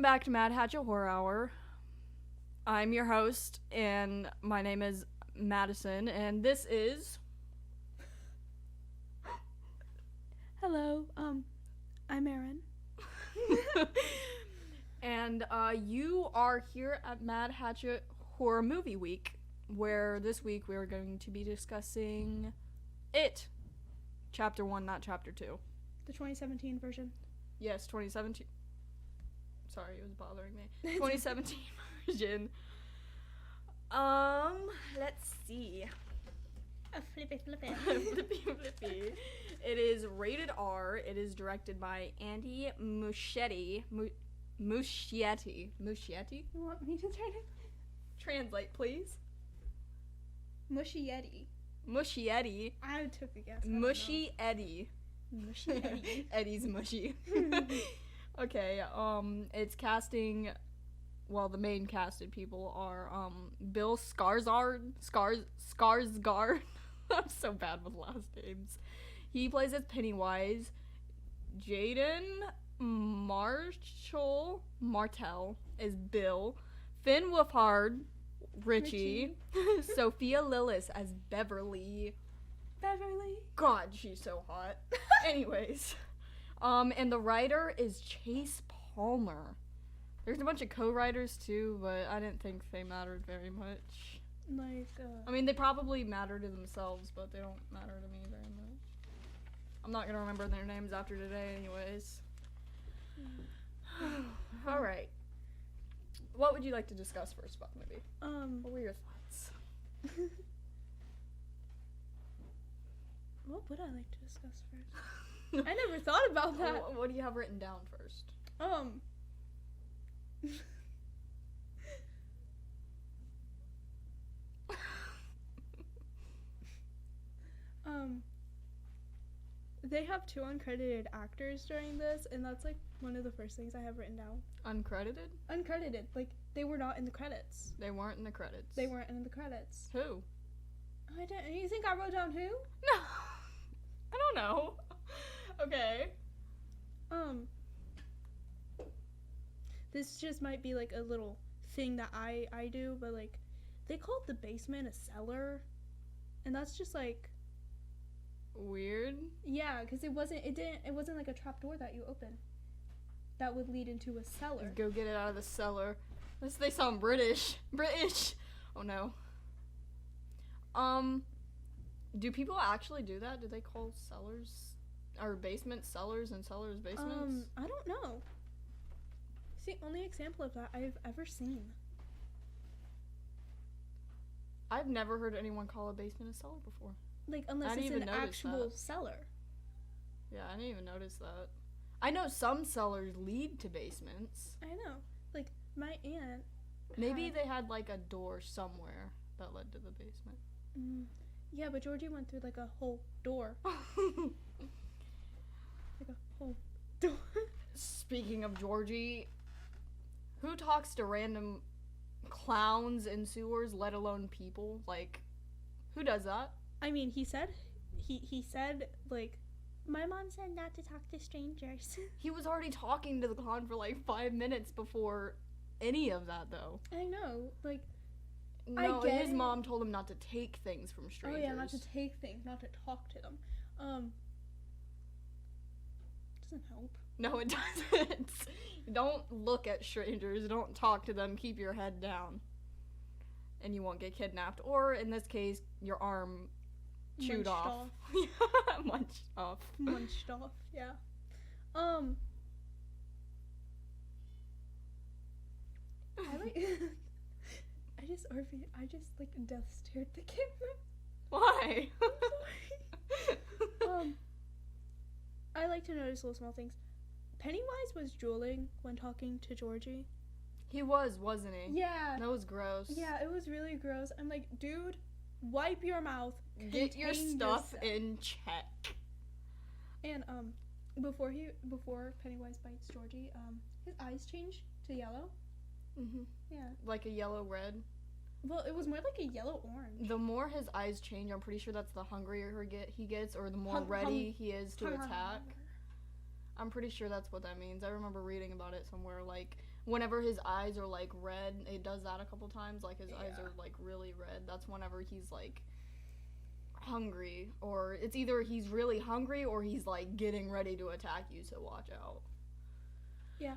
Welcome back to Mad Hatchet Horror Hour. I'm your host, and my name is Madison, and this is... Hello, I'm Erin. And you are here at Mad Hatchet Horror Movie Week, where this week we are going to be discussing It, Chapter 1, not Chapter 2. The 2017 version. Yes, 2017. Sorry, it was bothering me. 2017 version. Let's see. Flippy. Flippy. It is rated R. It is directed by Andy Muschietti. Muschietti. You want me to try to? Translate, please. Muschietti. Muschietti. I took a guess. Mushy Eddie. Mushy Eddie. Eddie's mushy. Okay, it's casting, well, the main casted people are, Bill Skarsgård. I'm so bad with last names. He plays as Pennywise. Jaden Martell is Bill. Finn Wolfhard, Richie. Sophia Lillis as Beverly. God, she's so hot. Anyways. And the writer is Chase Palmer. There's a bunch of co-writers too, but I didn't think they mattered very much. I mean, they probably matter to themselves, but they don't matter to me very much. I'm not gonna remember their names after today anyways. Alright. What would you like to discuss first about the movie? What were your thoughts? What would I like to discuss first? I never thought about that. What do you have written down first? They have 2 uncredited actors during this, and that's like one of the first things I have written down. Uncredited? Uncredited. Like, they were not in the credits. They weren't in the credits. They weren't in the credits. Who? I didn't. You think I wrote down who? No. I don't know. Okay. This just might be like a little thing that I do, but like, they called the basement a cellar, and that's just like weird. Yeah, because it wasn't like a trap door that you open that would lead into a cellar. Let's go get it out of the cellar. They sound British. Oh no. Do people actually do that? Do they call cellars or basements cellars and cellars basements? I don't know. It's the only example of that I've ever seen. I've never heard anyone call a basement a cellar before. Like, unless it's an actual cellar. Yeah, I didn't even notice that. I know some cellars lead to basements. I know. Like, my aunt Maybe they had like a door somewhere that led to the basement. Yeah, but Georgie went through like a whole door. Like a whole door. Speaking of Georgie, who talks to random clowns in sewers, let alone people? Like, who does that? I mean, he said, like, my mom said not to talk to strangers. He was already talking to the clown for like 5 minutes before any of that, though. I know, like, no, his mom told him not to take things from strangers. Oh yeah, not to take things, not to talk to them. Doesn't help. No, it doesn't. Don't look at strangers. Don't talk to them. Keep your head down. And you won't get kidnapped. Or, in this case, your arm chewed off. Munched off, yeah. I just like death stared at the camera. Why? I like to notice little small things. Pennywise was drooling when talking to Georgie. He was, wasn't he? Yeah. That was gross. Yeah, it was really gross. I'm like, dude, wipe your mouth. Get your stuff in check. And before Pennywise bites Georgie, his eyes change to yellow. Mhm. Yeah. Like a yellow red. Well, it was more like a yellow orange. The more his eyes change, I'm pretty sure that's the hungrier he gets, or the more ready he is to attack. I'm pretty sure that's what that means. I remember reading about it somewhere. Like, Whenever his eyes are, like, red, it does that a couple times. Like, his eyes are, like, really red. That's whenever he's, like, hungry. Or it's either he's really hungry or he's, like, getting ready to attack you, so watch out. Yeah.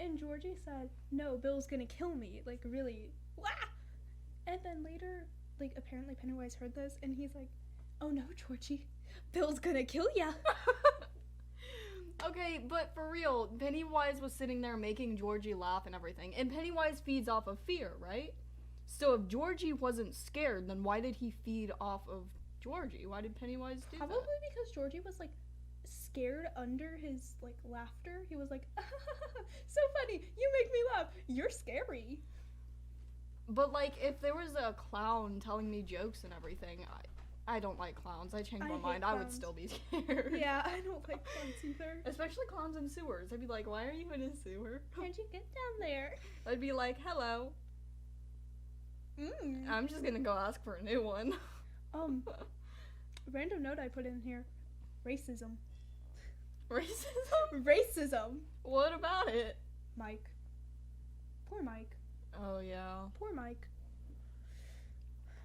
And Georgie said, no, Bill's gonna kill me. Like, really. Wah! And then later, like, apparently Pennywise heard this, and he's like, oh no, Georgie, Bill's gonna kill ya. Okay, but for real, Pennywise was sitting there making Georgie laugh and everything. And Pennywise feeds off of fear, right? So if Georgie wasn't scared, then why did he feed off of Georgie? Why did Pennywise do that? Probably because Georgie was, like, scared under his, like, laughter. He was like, so funny, you make me laugh, you're scary. But, like, if there was a clown telling me jokes and everything, I don't like clowns. I changed my mind. I would still be scared. Yeah, I don't like clowns either. Especially clowns in sewers. I'd be like, why are you in a sewer? How'd you get down there? I'd be like, hello. I'm just gonna go ask for a new one. Random note I put in here. Racism. Racism? Racism. What about it? Mike. Poor Mike. Oh, yeah. Poor Mike.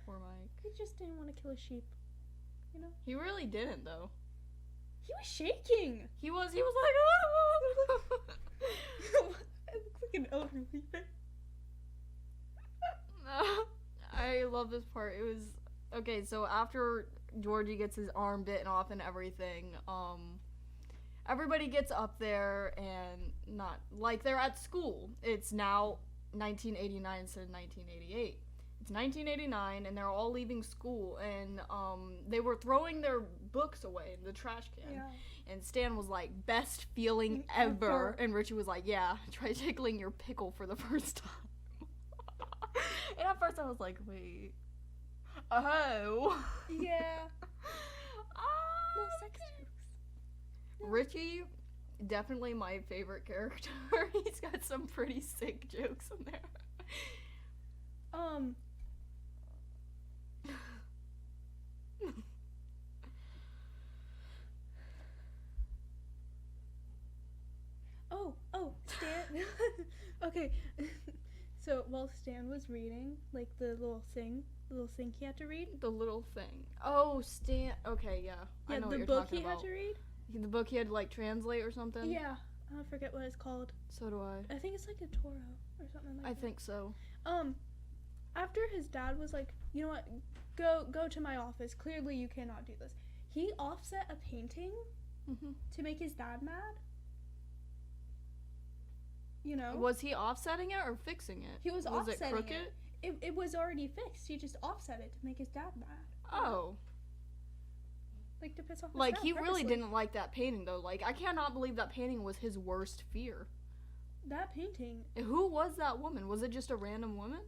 Poor Mike. He just didn't want to kill a sheep. You know? He really didn't, though. He was shaking. He was like, oh! I look like an elderly man. I love this part. It was, okay, so after Georgie gets his arm bitten off and everything, everybody gets up there and not, like, they're at school. It's now 1989 instead of 1988. It's 1989, and they're all leaving school, and they were throwing their books away in the trash can. Yeah. And Stan was like, best feeling ever. And Richie was like, yeah, try tickling your pickle for the first time. And at first I was like, wait. Oh. Yeah. Little sex jokes. No. Richie, definitely my favorite character. He's got some pretty sick jokes in there. Stan. Okay. So while Stan was reading, like the little thing he had to read. The little thing. Oh, Stan. Okay, yeah. I know what you're talking about. The book he had to read. The book he had to, like, translate or something. Yeah, I forget what it's called. So do I. I think it's like a Toro or something like that. I think so. After his dad was like, you know what, go to my office. Clearly you cannot do this. He offset a painting to make his dad mad. You know? Was he offsetting it or fixing it? He was offsetting it. Was it crooked? It was already fixed. He just offset it to make his dad mad. Oh. Like, to piss off his like, dad he really purposely. didn't like that painting, though. Like, I cannot believe that painting was his worst fear. That painting. Who was that woman? Was it just a random woman?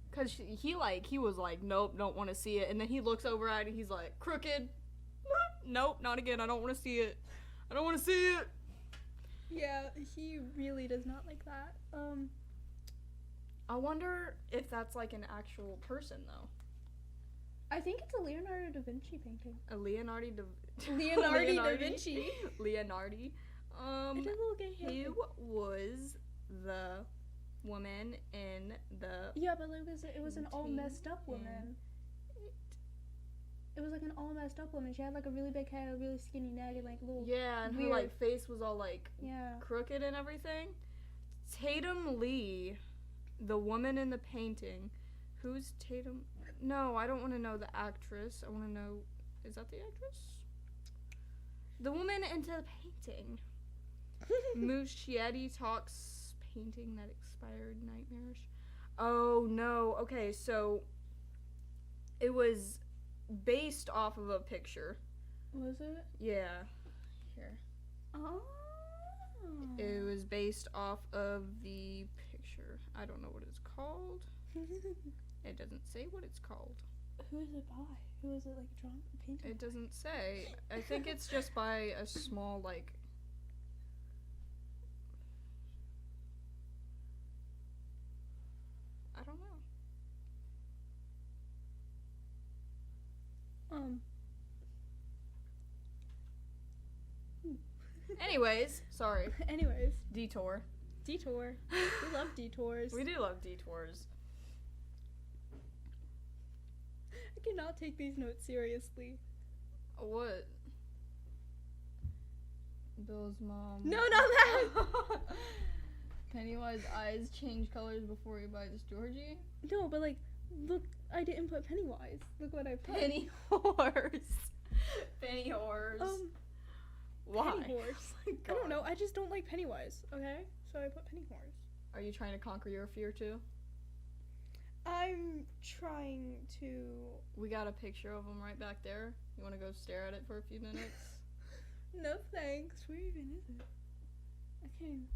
Because he was like, nope, don't want to see it. And then he looks over at it and he's like, crooked. Nope, not again. I don't want to see it. I don't want to see it. Yeah, he really does not like that. I wonder if that's like an actual person, though. I think it's a Leonardo da Vinci painting. A Leonardo da Vinci. Leonardo. It did a little gay hair. Who was the woman in the... Yeah, but it was an all messed up woman. It was like an all messed up woman. She had like a really big head, a really skinny neck, and like little... Yeah, and weird... her like face was all like crooked and everything. Tatum Lee, the woman in the painting. Who's Tatum? No, I don't want to know the actress. I want to know... Is that the actress? The woman into the painting. Muschietti talks painting that expired nightmarish. Oh, no. Okay, so it was based off of a picture. Was it? Yeah. Here. Oh. It was based off of the picture. I don't know what it's called. It doesn't say what it's called. Who is it by? Who is it like drawn painted? It doesn't say. I think it's just by a small like... I don't know. Anyways, sorry. Anyways. Detour. Detour. We love detours. We do love detours. I cannot take these notes seriously. What? Bill's mom. No, not that! Pennywise eyes change colors before he bites Georgie. No, but like, look, I didn't put Pennywise. Look what I put. Penny horse. Penny horse. Why? Penny horse. I don't know. I just don't like Pennywise. Okay, so I put Penny horse. Are you trying to conquer your fear too? I'm trying to. We got a picture of him right back there. You want to go stare at it for a few minutes? No thanks. Where even is it? I can't even.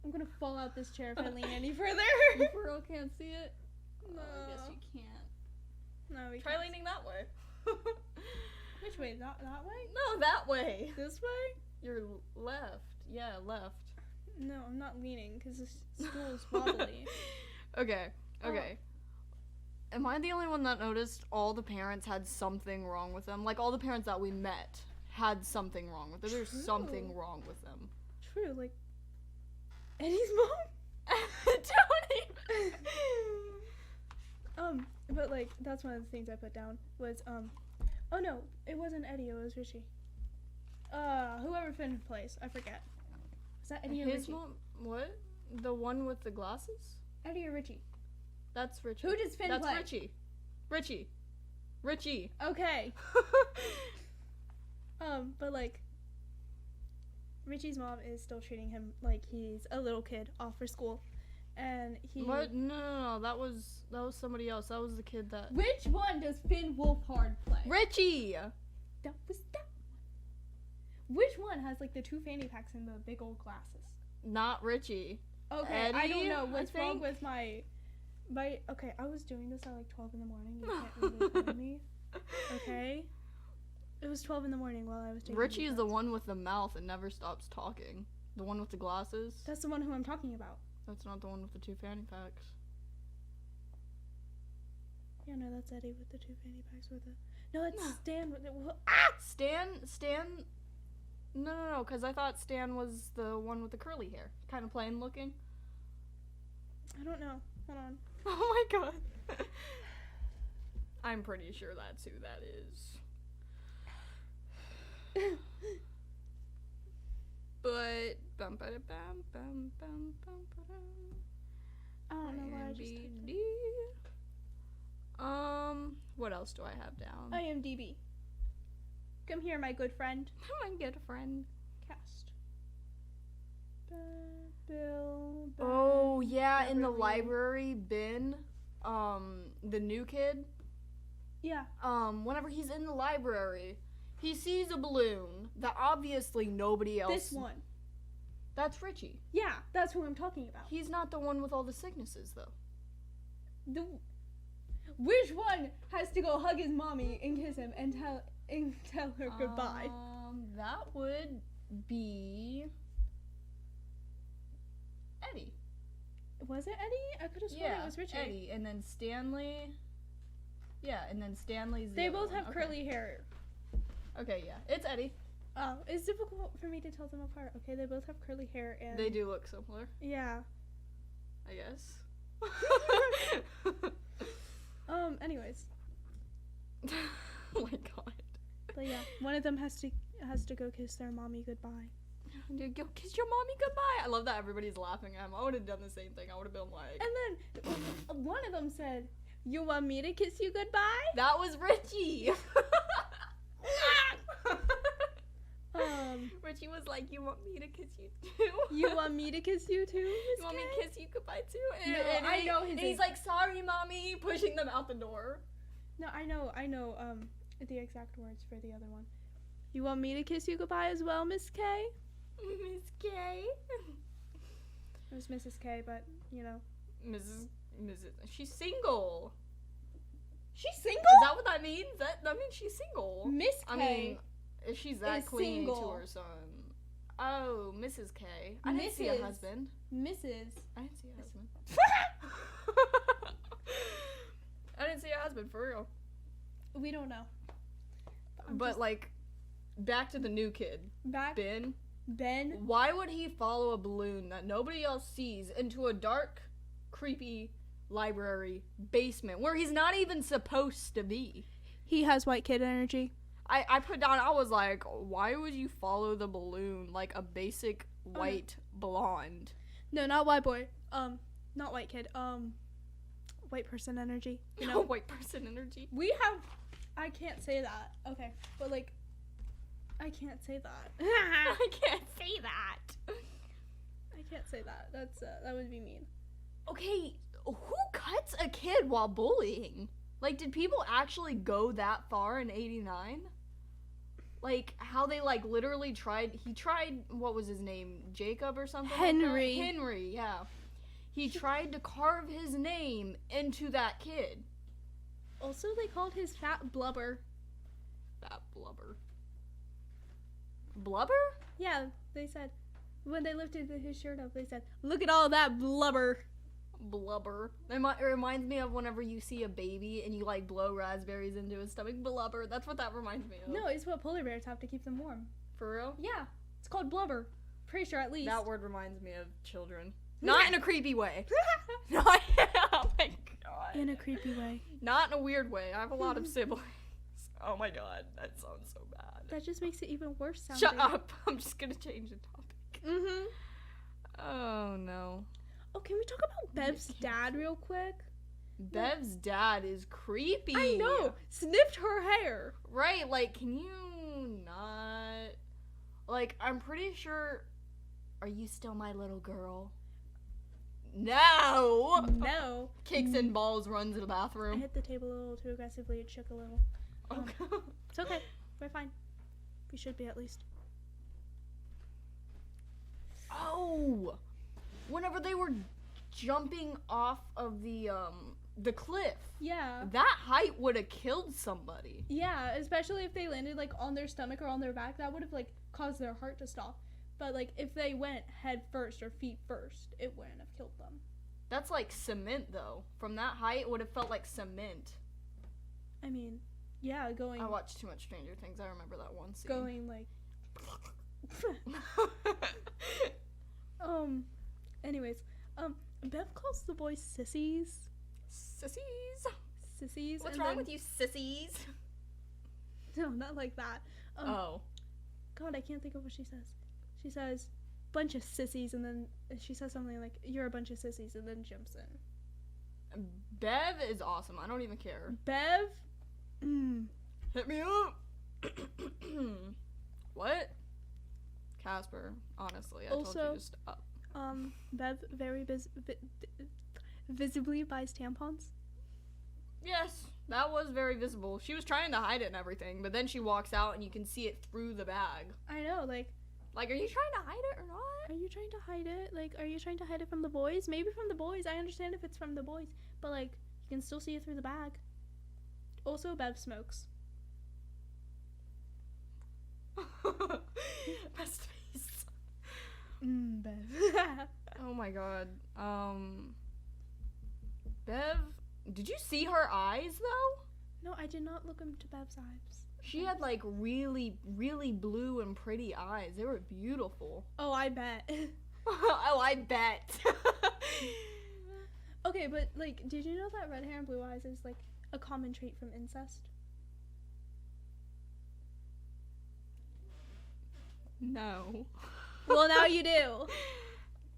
I'm gonna fall out this chair if I lean any further. You for real can't see it? No. I guess you can't. No, we Try can't. leaning that way. Which way? That way? No, that way. This way? Your left. Yeah, left. No, I'm not leaning because this stool's wobbly. Okay. Am I the only one that noticed all the parents had something wrong with them? Like, all the parents that we met had something wrong with them. There's something wrong with them. True, like, Eddie's mom? Tony! But, like, that's one of the things I put down was, oh no, it wasn't Eddie, it was Richie. Whoever Finn plays, I forget. Is that Eddie or His Richie? mom? What? The one with the glasses? Eddie or Richie? That's Richie. Who does Finn play? That's Richie. Richie. Okay. But like, Richie's mom is still treating him like he's a little kid off for school, and he. What? No. That was somebody else. That was the kid that. Which one does Finn Wolfhard play? Richie. That was that one. Which one has like the two fanny packs and the big old glasses? Not Richie. Okay, Eddie, I don't know what's wrong think? with my. Okay, I was doing this at like 12 in the morning. You can't really blame me. Okay. It was 12 in the morning while I was taking Richie is the notes. one with the mouth and never stops talking. The one with the glasses. That's the one who I'm talking about. That's not the one with the two fanny packs. Yeah, no, that's Eddie with the two fanny packs with it. No, that's No. Stan with it. Stan. No, because I thought Stan was the one with the curly hair. Kind of plain looking. I don't know. Hold on. Oh my god. I'm pretty sure that's who that is. But bum ba bum bum bum bum I don't know why I just typed it. What else do I have down? IMDb. Come here, my good friend. My good friend. Cast. Bill. Oh yeah, in the Beverly. library bin, the new kid. Yeah. Whenever he's in the library, he sees a balloon that obviously nobody else. This one. That's Richie. Yeah, that's who I'm talking about. He's not the one with all the sicknesses though. Which one has to go hug his mommy and kiss him and tell her goodbye? That would be Eddie. Was it Eddie? I could have sworn it was Richie. Eddie, and then Stanley. Yeah, and then Stanley's. They both have curly hair. Okay, yeah, it's Eddie. Oh, it's difficult for me to tell them apart. Okay, they both have curly hair and. They do look similar, Yeah. I guess. Anyways. Oh my god. But yeah, one of them has to go kiss their mommy goodbye. Dude, go kiss your mommy goodbye. I love that everybody's laughing at him. I would have done the same thing. I would have been like. And then one of them said, "You want me to kiss you goodbye?" That was Richie. Richie was like, "You want me to kiss you too?" You want me to kiss you too? You want me to kiss you goodbye too? No, I know his. And he's like, "Sorry, mommy," pushing them out the door. No, I know. The exact words for the other one. You want me to kiss you goodbye as well, Miss K? Miss K. It was Mrs. K, but you know. Mrs. She's single. She's single? Is that what that means? That means she's single. Miss K. I mean, if she's that is clingy single. to her son. Oh, Mrs. K. I didn't see a Mrs. husband. Mrs. I didn't see a husband. I didn't see a husband, for real. We don't know. But like, back to the new kid. Back. Ben. Ben. Why would he follow a balloon that nobody else sees into a dark, creepy library basement where he's not even supposed to be? He has white kid energy. I put down, I was like, why would you follow the balloon like a basic white blonde? No, not white boy. Not white kid. White person energy. You know? White person energy. I can't say that. Okay. But like, I can't say that. I can't say that. I can't say that. That would be mean. Okay, who cuts a kid while bullying? Like, did people actually go that far in 89? Like, how they, like, literally tried, what was his name? Jacob or something? Henry. Like that? Henry, yeah. He tried to carve his name into that kid. Also, they called his fat blubber. Fat blubber. Blubber? Yeah, they said, when they lifted his shirt up, they said, look at all that blubber. Blubber. It reminds me of whenever you see a baby and you like blow raspberries into his stomach. Blubber. That's what that reminds me of. No, it's what polar bears have to keep them warm. For real? Yeah, it's called blubber. Pretty sure, at least. That word reminds me of children. Not in a creepy way. Not, oh my god. In a creepy way. Not in a weird way. I have a lot of siblings. Oh my god, that sounds so bad. That just makes it even worse sounding. Shut up. I'm just gonna change the topic. Mm-hmm. Oh no. Oh, can we talk about Bev's dad real quick? Bev's dad is creepy. I know. Sniffed her hair. Right, like, can you not? Like, I'm pretty sure. Are you still my little girl? No! No. Kicks and balls, runs to the I bathroom. hit the table a little too aggressively. It shook a little. Oh, It's okay. We're fine. We should be, at least. Oh! Whenever they were jumping off of the cliff. Yeah. That height would have killed somebody. Yeah, especially if they landed, like, on their stomach or on their back. That would have, like, caused their heart to stop. But, like, if they went head first or feet first, it wouldn't have killed them. That's like cement, though. From that height, it would have felt like cement. I mean, yeah, going... I watched too much Stranger Things. I remember that one scene. Going, like... Anyways, Bev calls the boys sissies. Sissies. Sissies. What's wrong with you, sissies? No, not like that. Oh. God, I can't think of what she says. She says, bunch of sissies, and then she says something like, you're a bunch of sissies, and then jumps in. Bev is awesome. I don't even care. Bev? Hit me up. What? Casper, honestly, I told you to stop. Bev very visibly buys tampons. Yes, that was very visible. She was trying to hide it and everything, but then she walks out and you can see it through the bag. I know, like, are you trying to hide it or not? Are you trying to hide it? Like, are you trying to hide it from the boys? Maybe from the boys. I understand if it's from the boys, but, like, you can still see it through the bag. Also, Bev smokes. Best face. Bev. Oh my god. Bev, did you see her eyes though? No, I did not look into Bev's eyes. She had like really, really blue and pretty eyes. They were beautiful. Oh, I bet. Oh, I bet. Okay, but like, did you know that red hair and blue eyes is like a common trait from incest? No. Well, now you do.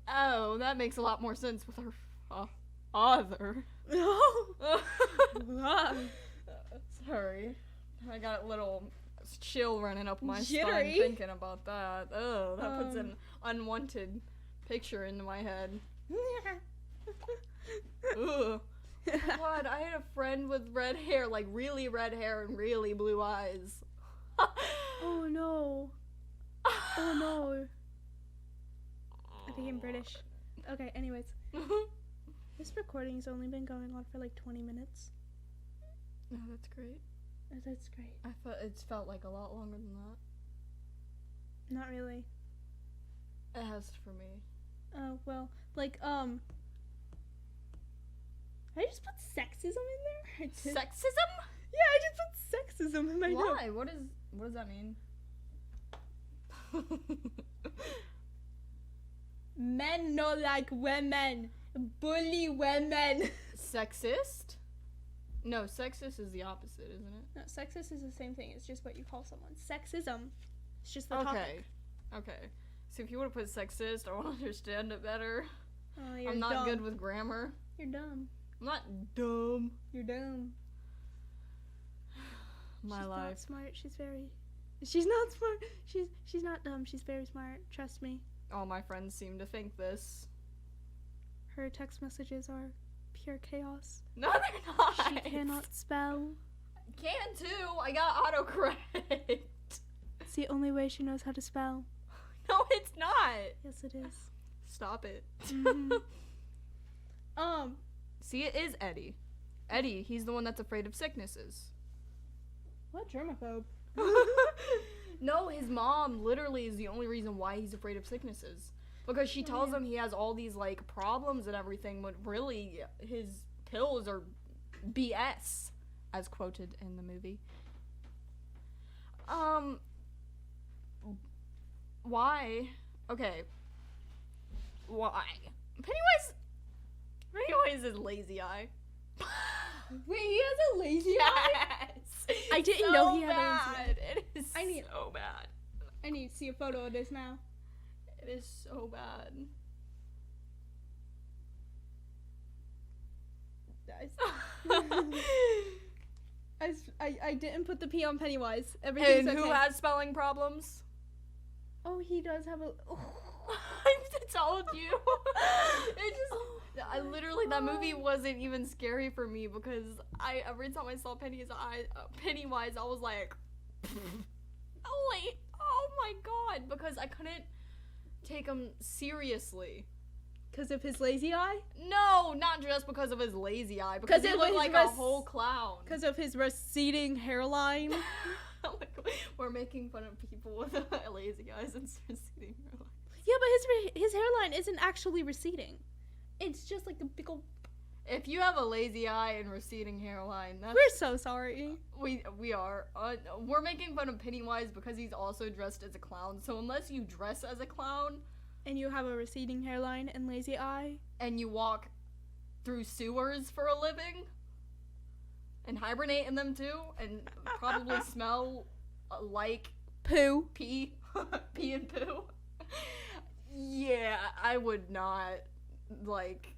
Oh, that makes a lot more sense with her father. No. Sorry. I got a little chill running up my Jittery. spine thinking about that. Oh, that puts an unwanted picture into my head. Ugh. God, I had a friend with red hair, like really red hair and really blue eyes. Oh no. Oh no. I became British. Okay, anyways. This recording's only been going on for like 20 minutes. Oh, that's great. That's great. It's felt like a lot longer than that. Not really. It has for me. Oh, well, like, I just put sexism in there. Sexism? Yeah, I just put sexism in my notes. Why? What does that mean? Men no like women. Bully women. Sexist? No, sexist is the opposite, isn't it? No, sexist is the same thing. It's just what you call someone. Sexism. It's just the topic. Okay. So if you would have put sexist, I would understand it better. Oh, you're I'm not dumb. good with grammar. You're dumb. I'm not dumb. You're dumb. My She's life. not smart. She's not smart. She's not dumb. She's very smart. Trust me. All my friends seem to think this. Her text messages are pure chaos. No, they're not. She cannot spell. Can too. I got autocorrect. It's the only way she knows how to spell. No, it's not. Yes, it is. Stop it. Mm-hmm. See, it is Eddie. Eddie, he's the one that's afraid of sicknesses. What germaphobe? No, his mom literally is the only reason why he's afraid of sicknesses. Because she tells him he has all these, like, problems and everything, but really, his pills are BS, as quoted in the movie. Why? Okay. Why? Pennywise is lazy eye. Wait, he has a lazy eye? Yes! I didn't so know he had bad. a lazy eye. It is so bad. I need to see a photo of this now. It is so bad. I didn't put the P on Pennywise. Everything's And okay. who has spelling problems? Oh, he does have a... Oh. I told you. I literally, that movie wasn't even scary for me because every time I saw Pennywise, I was like, oh wait, oh my god, because I couldn't take him seriously. Because of his lazy eye? No, not just because of his lazy eye, because he looked like a whole clown. Because of his receding hairline? We're making fun of people with lazy eyes and receding hairline. Yeah, but his hairline isn't actually receding. It's just like a big old... If you have a lazy eye and receding hairline, that's... We're so sorry. We are. We're making fun of Pennywise because he's also dressed as a clown. So unless you dress as a clown... And you have a receding hairline and lazy eye... And you walk through sewers for a living... And hibernate in them too... And probably smell like... Poo. Pee. Pee and poo. Yeah, I would not, like,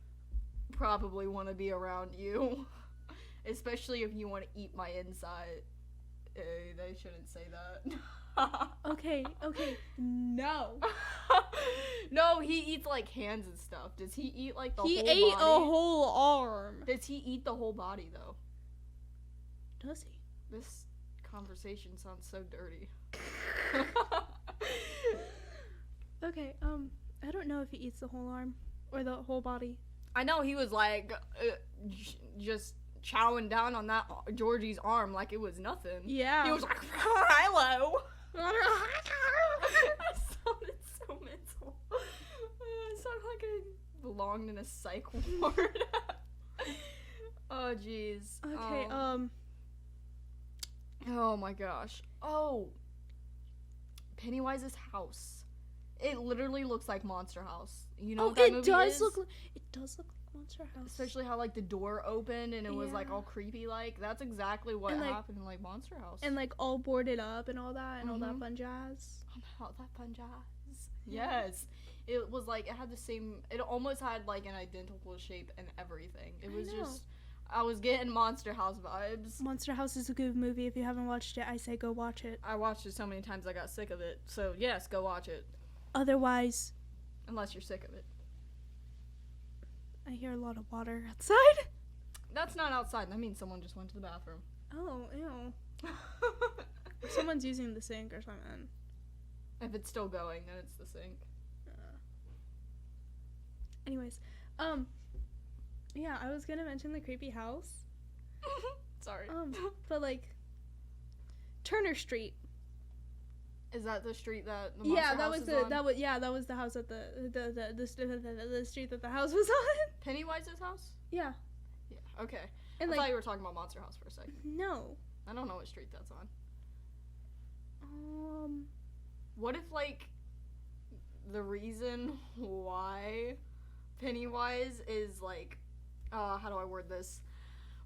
probably want to be around you. Especially if you want to eat my inside. They shouldn't say that. Okay, no. No, he eats, like, hands and stuff. Does he eat, like, the whole body? He ate a whole arm. Does he eat the whole body, though? Does he? This conversation sounds so dirty. Okay, I don't know if he eats the whole arm or the whole body. I know he was like just chowing down on that Georgie's arm like it was nothing. Yeah. He was like, hello. I sounded so mental. I sounded like I belonged in a psych ward. Oh, jeez. Okay, Oh my gosh. Oh. Pennywise's house. It literally looks like Monster House. You know what that movie is? It does look like Monster House. Especially how, like, the door opened and it was, like, all creepy-like. That's exactly what happened in, like, Monster House. And, like, all boarded up and all that and all that fun jazz. All that fun jazz. Yes. It was, like, it had the same... It almost had, like, an identical shape and everything. It was just... I was getting Monster House vibes. Monster House is a good movie. If you haven't watched it, I say go watch it. I watched it so many times I got sick of it. So, yes, go watch it. Otherwise... Unless you're sick of it. I hear a lot of water outside. That's not outside. That means someone just went to the bathroom. Oh, ew. Someone's using the sink or something. If it's still going, then it's the sink. Anyways, yeah, I was gonna mention the creepy house. Sorry. But like, Turner Street. Is that the street that the Monster House is on? That was the house at the street that the house was on. Pennywise's house? Yeah. Yeah. Okay. And I thought you were talking about Monster House for a second. No. I don't know what street that's on. What if, like, the reason why Pennywise is, like, how do I word this?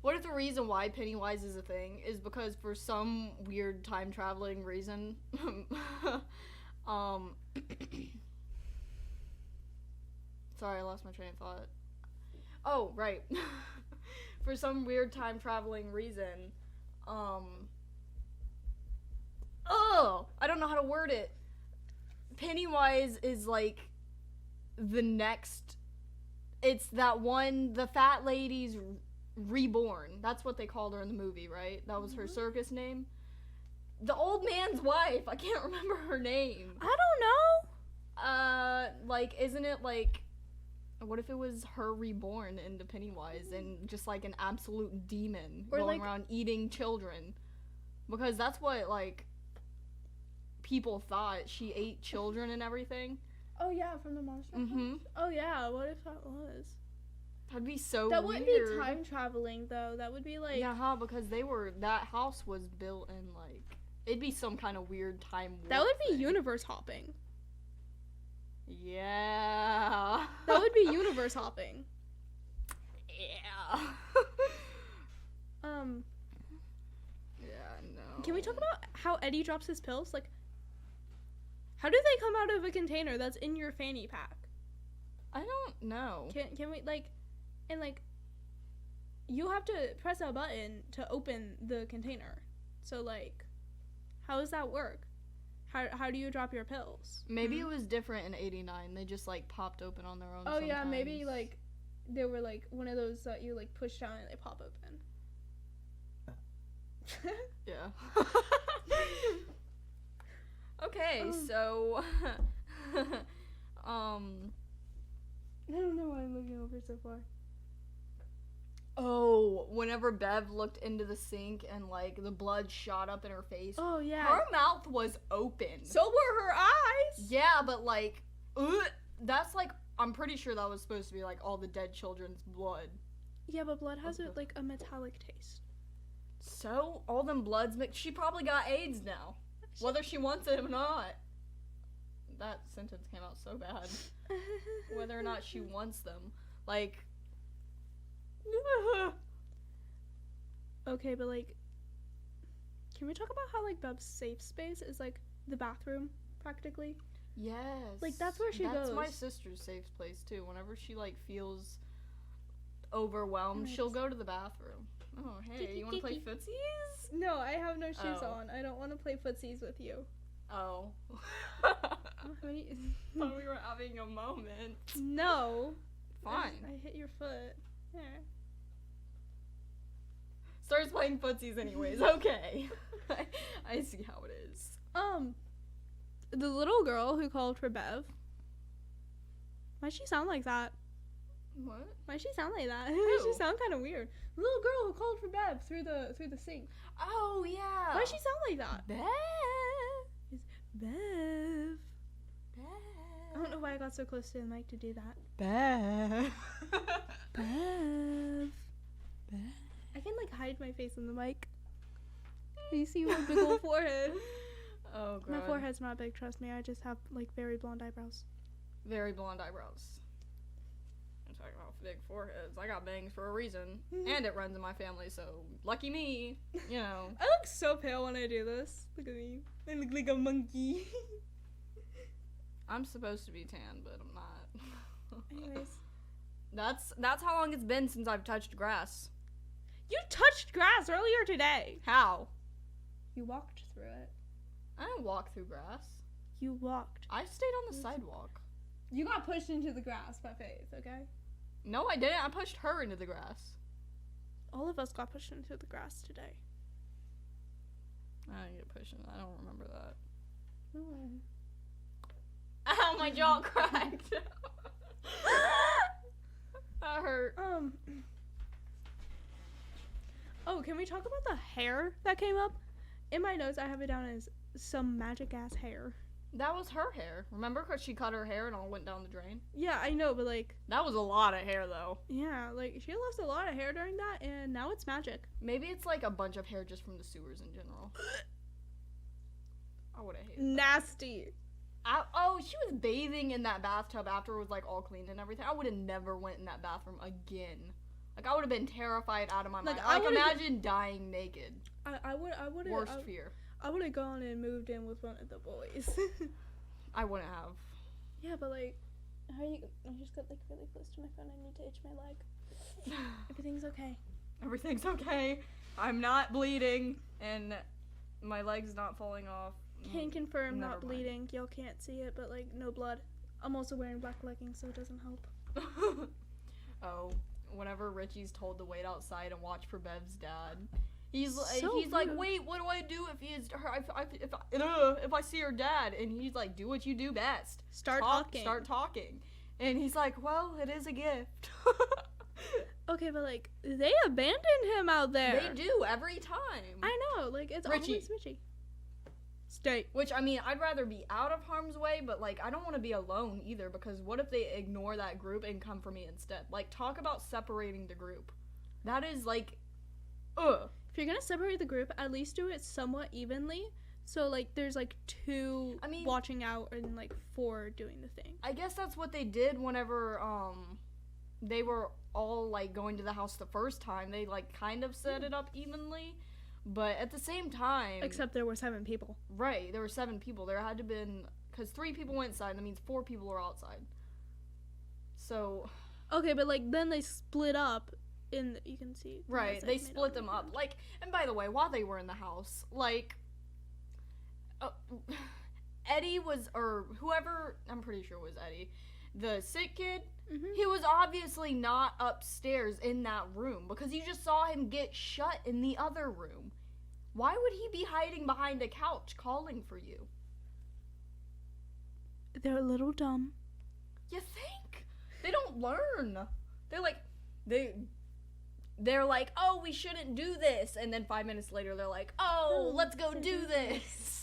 What if the reason why Pennywise is a thing is because for some weird time traveling reason, sorry, I lost my train of thought. Oh, right. For some weird time traveling reason, I don't know how to word it. Pennywise is like the next, it's that one, the fat lady's reborn. That's what they called her in the movie, right? That was her circus name. The old man's wife, I can't remember her name. I don't know. Like, isn't it like, what if it was her reborn into Pennywise and just like an absolute demon or going like, around eating children? Because that's what, like, people thought. She ate children and everything. Oh yeah, from the monster. Mm-hmm. Oh yeah, what if that was? That'd be so That weird. wouldn't be time traveling though. That would be like, yeah, because that house was built in, like, it'd be some kind of weird time warp that would be thing. universe hopping. Yeah. That would be universe hopping. Yeah. Yeah, no. Can we talk about how Eddie drops his pills? Like, how do they come out of a container that's in your fanny pack? I don't know. Can we, like, and like, you have to press a button to open the container. So like, how does that work? How do you drop your pills? Maybe it was different in '89. They just, like, popped open on their own. Oh yeah, sometimes. maybe like they were like one of those that you like push down and they pop open. Yeah. Okay, so I don't know why I'm looking over so far. Oh, whenever Bev looked into the sink and, like, the blood shot up in her face. Oh yeah. Her mouth was open. So were her eyes. Yeah, but, like, that's, like, I'm pretty sure that was supposed to be, like, all the dead children's blood. Yeah, but blood has like a metallic taste. So, all them bloods she probably got AIDS now. Whether she wants it or not. That sentence came out so bad. Whether or not she wants them. Like... Okay, but like, can we talk about how like Bev's safe space is like the bathroom practically? Yes. Like that's where she goes. That's my sister's safe place too. Whenever she like feels overwhelmed, she'll go to the bathroom. Oh, hey, you want to play footsies? No, I have no shoes on. I don't want to play footsies with you. Oh. Thought we were having a moment. No. Fine. I hit your foot. There. Starts playing footsies anyways. Okay. I see how it is. The little girl who called for Bev. Why'd she sound like that? What? Why'd she sound like that? Who? She sound kind of weird. The little girl who called for Bev through the sink. Oh yeah. Why'd she sound like that? Bev. It's Bev. Bev. I don't know why I got so close to the mic to do that. Bev. Bev. Bev. I can like hide my face in the mic. You see my big old forehead. Oh god. My forehead's not big, trust me. I just have like very blonde eyebrows. Very blonde eyebrows. I'm talking about big foreheads. I got bangs for a reason. And it runs in my family, so lucky me. You know. I look so pale when I do this. Look at me. I look like a monkey. I'm supposed to be tan, but I'm not. Anyways. That's how long it's been since I've touched grass. You touched grass earlier today. How? You walked through it. I didn't walk through grass. You walked. I stayed on the sidewalk. You got pushed into the grass by Faith, okay? No, I didn't. I pushed her into the grass. All of us got pushed into the grass today. I didn't get pushed. I don't remember that. Oh. Ow, my jaw cracked. That hurt. Oh, can we talk about the hair that came up? In my notes, I have it down as some magic ass hair. That was her hair. Remember? Because she cut her hair and all went down the drain? Yeah, I know, but like... That was a lot of hair, though. Yeah, like, she lost a lot of hair during that, and now it's magic. Maybe it's like a bunch of hair just from the sewers in general. I would have hated Nasty. She was bathing in that bathtub after it was like all clean and everything. I would have never went in that bathroom again. Like, I would have been terrified out of my mind. Like, imagine dying naked. I would Worst fear. I would have gone and moved in with one of the boys. I wouldn't have. Yeah, but like, how are you? I just got like really close to my phone. I need to itch my leg. Everything's okay. Everything's okay. I'm not bleeding, and my leg's not falling off. Can confirm, Never not mind. bleeding. Y'all can't see it, but like no blood. I'm also wearing black leggings, so it doesn't help. Oh, whenever Richie's told to wait outside and watch for Bev's dad, he's So like, rude. wait, what do I do if I see her dad? And he's like, do what you do best. Start talking. And he's like, well, it is a gift. Okay, but like they abandoned him out there. They do every time. I know, like it's Richie. always Richie. Stay. Which, I mean, I'd rather be out of harm's way, but like I don't want to be alone either, because what if they ignore that group and come for me instead? Like, talk about separating the group. That is like, ugh. If you're gonna separate the group, at least do it somewhat evenly. So like there's like 2 watching out and like 4 doing the thing. I guess that's what they did whenever they were all like going to the house the first time. They like kind of set it up evenly, but at the same time, Except there were 7 people. right, there were 7 people. There had to been, because 3 people went inside, that means 4 people are outside. So Okay, but like then they split up in you can see. right, they split them up. Like, and by the way, while they were in the house, like Eddie was, or whoever, I'm pretty sure it was Eddie, the sick kid, he was obviously not upstairs in that room, because you just saw him get shut in the other room. Why would he be hiding behind a couch calling for you? They're a little dumb. You think? They don't learn. They're like, they're like, oh, we shouldn't do this, and then 5 minutes later they're like, oh, let's go do this.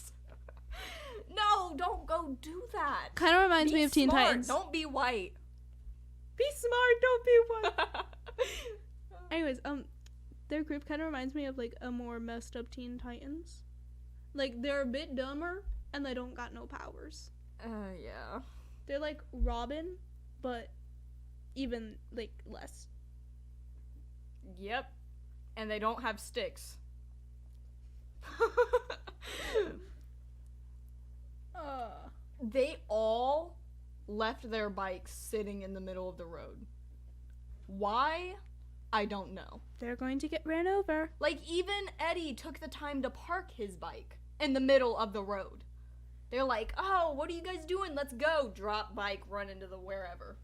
No, don't go do that. Kind of reminds me of Teen smart. Titans. Don't be white. Be smart, don't be white. Anyways, their group kind of reminds me of like a more messed up Teen Titans. Like they're a bit dumber and they don't got no powers. Yeah. They're like Robin, but even like less. Yep. And they don't have sticks. They all left their bikes sitting in the middle of the road. Why? I don't know. They're going to get ran over. Like, even Eddie took the time to park his bike in the middle of the road. They're like, oh, what are you guys doing? Let's go. Drop bike, run into the wherever.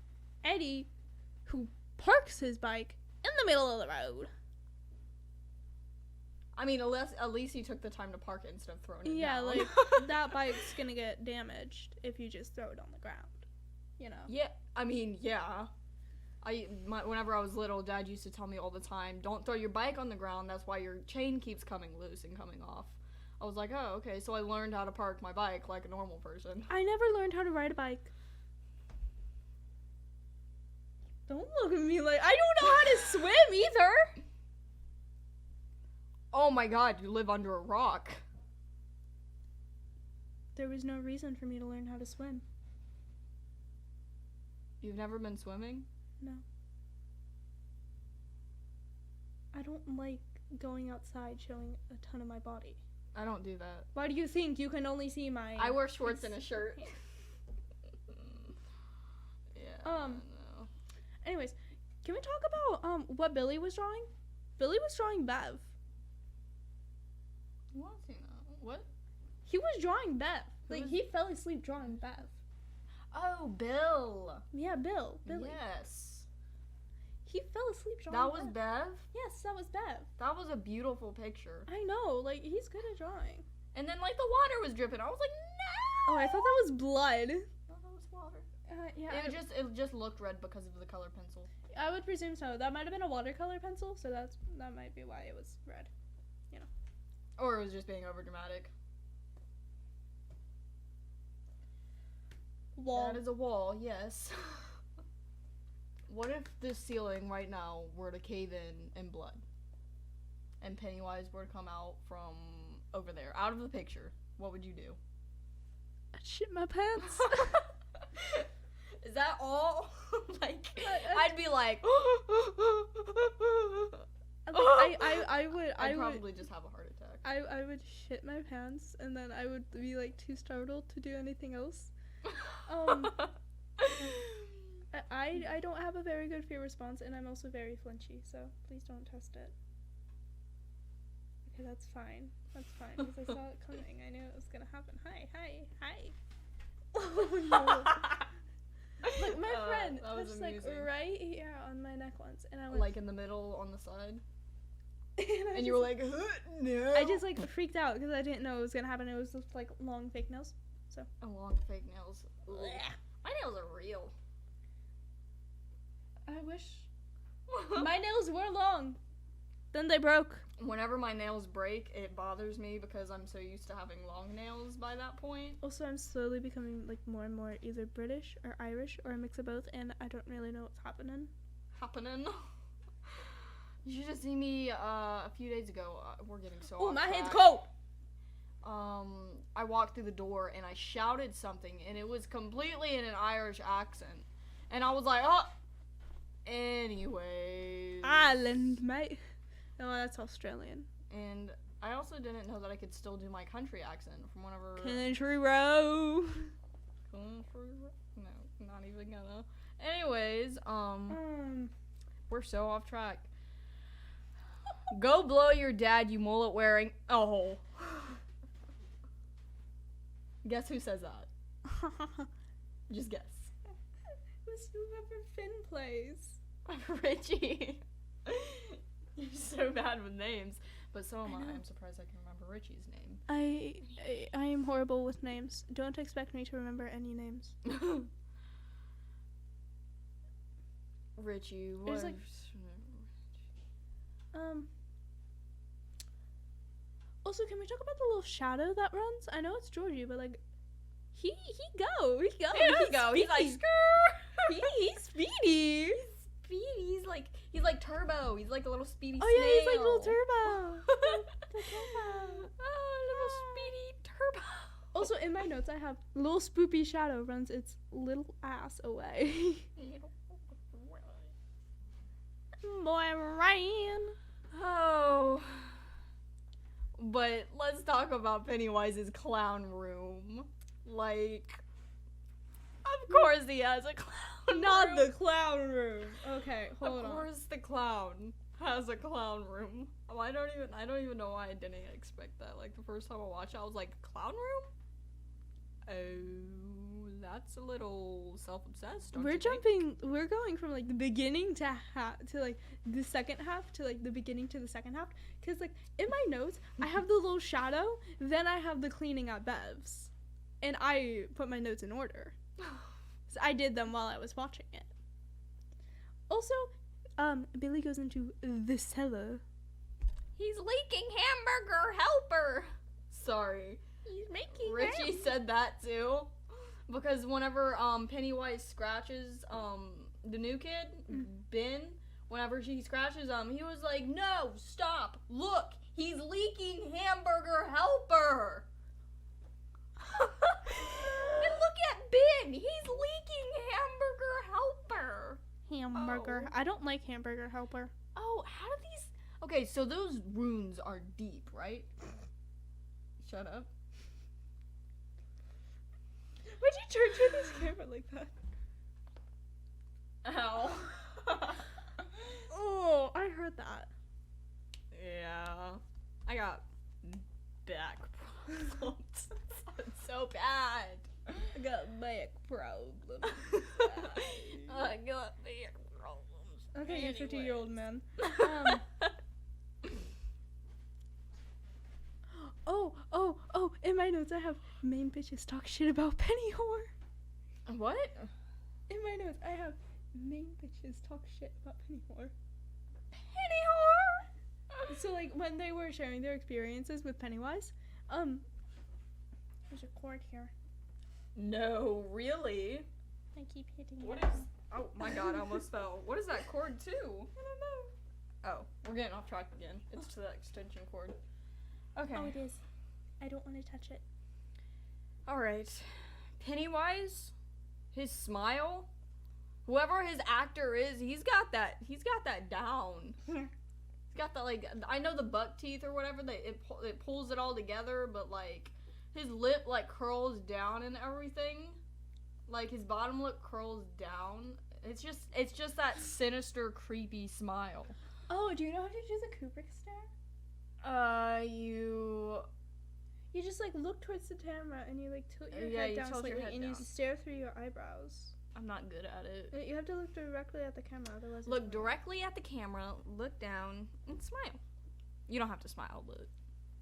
Eddie, who parks his bike in the middle of the road. I mean, at least he took the time to park it instead of throwing it down. Yeah, like, that bike's gonna get damaged if you just throw it on the ground. You know? Yeah, I mean, yeah. Whenever I was little, Dad used to tell me all the time, don't throw your bike on the ground, that's why your chain keeps coming loose and coming off. I was like, oh, okay, so I learned how to park my bike like a normal person. I never learned how to ride a bike. Don't look at me like I don't know how to swim either. Oh my god, you live under a rock. There was no reason for me to learn how to swim. You've never been swimming? No. I don't like going outside showing a ton of my body. I don't do that. Why do you think you can only see my... I wear shorts and a shirt. Yeah. No. Anyways, can we talk about what Billy was drawing? Billy was drawing Bev. What? He was drawing Bev. Like, he fell asleep drawing Bev. Oh, Bill. Yeah, Billy. Yes. He fell asleep drawing That was Bev? Yes, that was Bev. That was a beautiful picture. I know, like, he's good at drawing. And then, like, the water was dripping. I was like, no! Oh, I thought that was blood. No, that was water. Yeah. It just looked red because of the color pencil. I would presume so. That might have been a watercolor pencil, so that might be why it was red. You know. Or it was just being overdramatic. Wall. That is a wall, yes. What if the ceiling right now were to cave in blood? And Pennywise were to come out from over there, out of the picture? What would you do? shit my pants. Is that all? Like, I'd be like, I'd probably just have a heart attack. I would shit my pants, and then I would be like too startled to do anything else. I don't have a very good fear response, and I'm also very flinchy, so please don't test it. Okay, that's fine. That's fine, because I saw it coming. I knew it was gonna happen. Hi. Oh no. Look, my friend touched like right here on my neck once, and I went like in the middle on the side. And you were like, no. I just like freaked out because I didn't know it was gonna happen. It was just like long fake nails. So. Long fake nails. My nails are real. I wish my nails were long. Then they broke. Whenever my nails break, it bothers me because I'm so used to having long nails by that point. Also, I'm slowly becoming like more and more either British or Irish or a mix of both, and I don't really know what's happening. You should have seen me a few days ago. We're getting so Oh, off my track. hand's cold! I walked through the door and I shouted something, and it was completely in an Irish accent. And I was like, oh! Anyways. Ireland, mate. No, that's Australian. And I also didn't know that I could still do my country accent from whenever... Country row. No, not even gonna. Anyways, we're so off track. Go blow your dad, you mullet wearing... Oh. Guess who says that? Just guess. Who's whoever Finn plays? Richie. You're so bad with names. But so am I. I'm surprised I can remember Richie's name. I am horrible with names. Don't expect me to remember any names. Richie. There's like... Also, can we talk about the little shadow that runs? I know it's Georgie, but like, he go. He's like, he's speedy. He's like Turbo. He's like a little speedy snail. Oh yeah, he's like little Turbo. Little speedy Turbo. Also, in my notes, I have little spoopy shadow runs its little ass away. Boy ran. Oh. But let's talk about Pennywise's clown room. Like, of course he has a clown Not room. the clown room. Okay, hold on. Of course the clown has a clown room. Oh, I don't even know why I didn't expect that. Like, the first time I watched it, I was like, clown room? Oh, that's a little self-obsessed, don't you think? We're going from like the beginning to like the second half to like the beginning to the second half. Cause like in my notes, I have the little shadow, then I have the cleaning at Bev's. And I put my notes in order. So I did them while I was watching it. Also, Billy goes into the cellar. He's leaking hamburger helper. Sorry. He's making Richie said that too. Because whenever Pennywise scratches the new kid, Ben, whenever he scratches he was like, no, stop, look, he's leaking hamburger helper. And look at Ben, he's leaking hamburger helper. Hamburger. Oh. I don't like hamburger helper. Oh, how do these... Okay, so those runes are deep, right? Shut up. Why'd you turn to this camera like that? Ow. Oh, I heard that. Yeah. I got back problems. So bad. I got back problems. I got back problems. Okay, you're a 50-year-old man. Oh, in my notes I have main bitches talk shit about Penny Whore. What? In my notes I have main bitches talk shit about Penny Whore. Penny Whore? So like when they were sharing their experiences with Pennywise, there's a cord here. No, really? I keep hitting it. What is... Oh my god, I almost fell. What is that cord to? I don't know. Oh, we're getting off track again. It's to that extension cord. Okay. Oh, it is. I don't want to touch it. Alright. Pennywise, his smile, whoever his actor is, he's got that down. He's got that, like, I know the buck teeth or whatever, it pulls it all together, but, like, his lip, like, curls down and everything. Like, his bottom lip curls down. It's just that sinister, creepy smile. Oh, do you know how to do the Kubrick stare? You just, like, look towards the camera and you, like, tilt your head down slightly and you stare through your eyebrows. I'm not good at it. You have to look directly at the camera, otherwise look directly at the camera, look down, and smile. You don't have to smile, but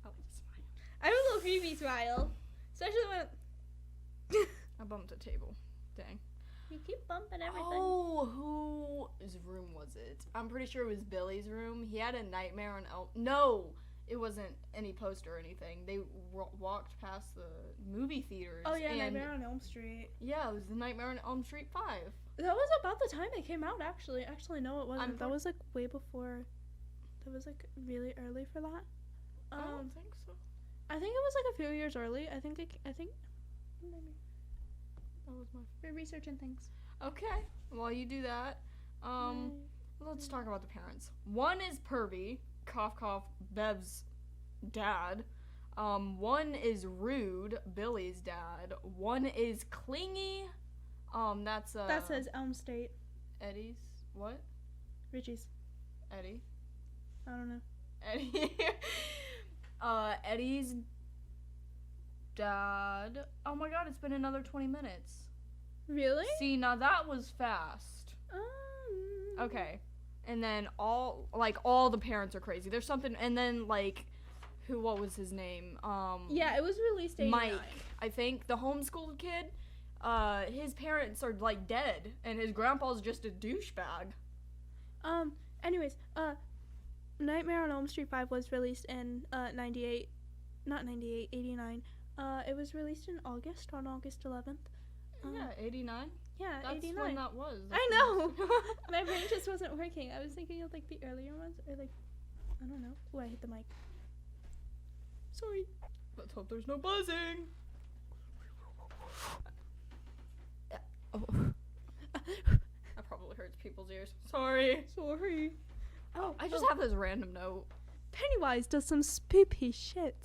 I like to smile. I have a little creepy smile. Especially when... I bumped a table. Dang. You keep bumping everything. Oh, whose room was it? I'm pretty sure it was Billy's room. He had a Nightmare on Elm... No! It wasn't any poster or anything. They walked past the movie theaters. Oh, yeah, Nightmare on Elm Street. Yeah, it was the Nightmare on Elm Street 5. That was about the time it came out, actually. Actually, no, it wasn't. That was, like, way before. That was, like, really early for that. I don't think so. I think it was, like, a few years early. I think maybe. That was my... We're researching things. Okay. While you do that, let's talk about the parents. One is Pervy. Cough, cough, Bev's dad. One is Rude, Billy's dad. One is Clingy. That says Elm State. Eddie's what? Richie's. Eddie. I don't know. Eddie. Eddie's dad. Oh my God! It's been another 20 minutes. Really? See, now that was fast. Okay. And then all the parents are crazy. There's something, and then, like, what was his name? Yeah, it was released 89. Mike, I think, the homeschooled kid. His parents are, like, dead, and his grandpa's just a douchebag. Anyways, Nightmare on Elm Street 5 was released in, 89. It was released in August, on August 11th. Yeah, 89? Yeah, That's 89. when that was. I know! My brain just wasn't working. I was thinking of, like, the earlier ones, or, like, I don't know. Oh, I hit the mic. Sorry. Let's hope there's no buzzing. That probably hurts people's ears. Sorry. Oh, I just have this random note. Pennywise does some spoopy shit.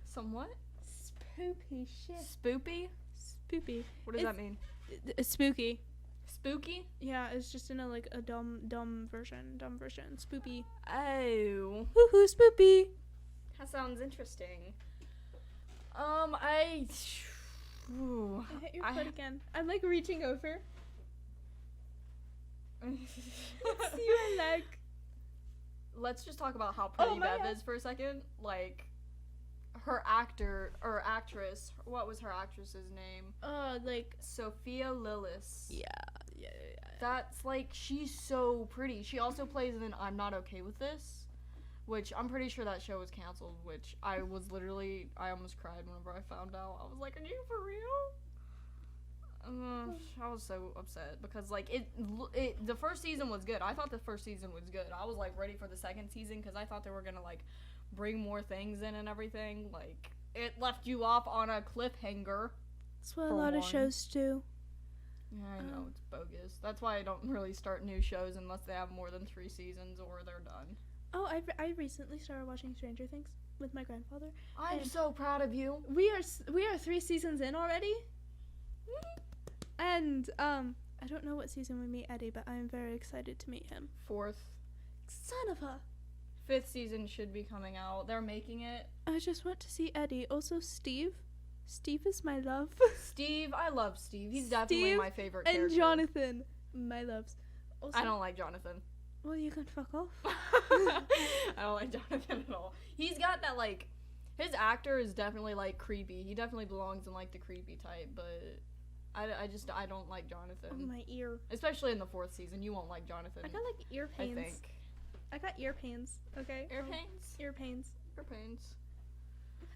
Some what? Spoopy shit. Spoopy? Spoopy. What does that mean? It's spooky. Spooky? Yeah, it's just in a, like, a dumb version. Spoopy. Oh. Woohoo, spoopy. That sounds interesting. I hit your foot again. I'm, like, reaching over. See your leg. Let's just talk about how pretty Bev is for a second. Like, her actor or actress. What was her actress's name? Like Sophia Lillis. Yeah. That's, like, she's so pretty. She also plays in I'm Not Okay With This, which I'm pretty sure that show was canceled, which I almost cried whenever I found out. I was like, are you for real? I was so upset because, like, the first season was good. I thought the first season was good. I was, like, ready for the second season because I thought they were gonna, like, bring more things in and everything. Like, it left you off on a cliffhanger. That's what a lot of shows do. Yeah, I know, it's bogus. That's why I don't really start new shows unless they have more than 3 seasons or they're done. Oh, I recently started watching Stranger Things with my grandfather. I'm so proud of you. We are 3 seasons in already. And I don't know what season we meet Eddie, but I'm very excited to meet him. 4th. Son of a. 5th season should be coming out. They're making it. I just want to see Eddie. Also, Steve. Steve is my love. Steve, I love Steve. He's definitely my favorite character. And Jonathan, my loves. Also, I don't like Jonathan. Well, you can fuck off. I don't like Jonathan at all. He's got that, like, his actor is definitely, like, creepy. He definitely belongs in, like, the creepy type, but I don't like Jonathan. Oh, my ear. Especially in the 4th season, you won't like Jonathan. I got, like, ear pains. I think. I got ear pains, okay? Ear pains? Ear pains. Ear pains.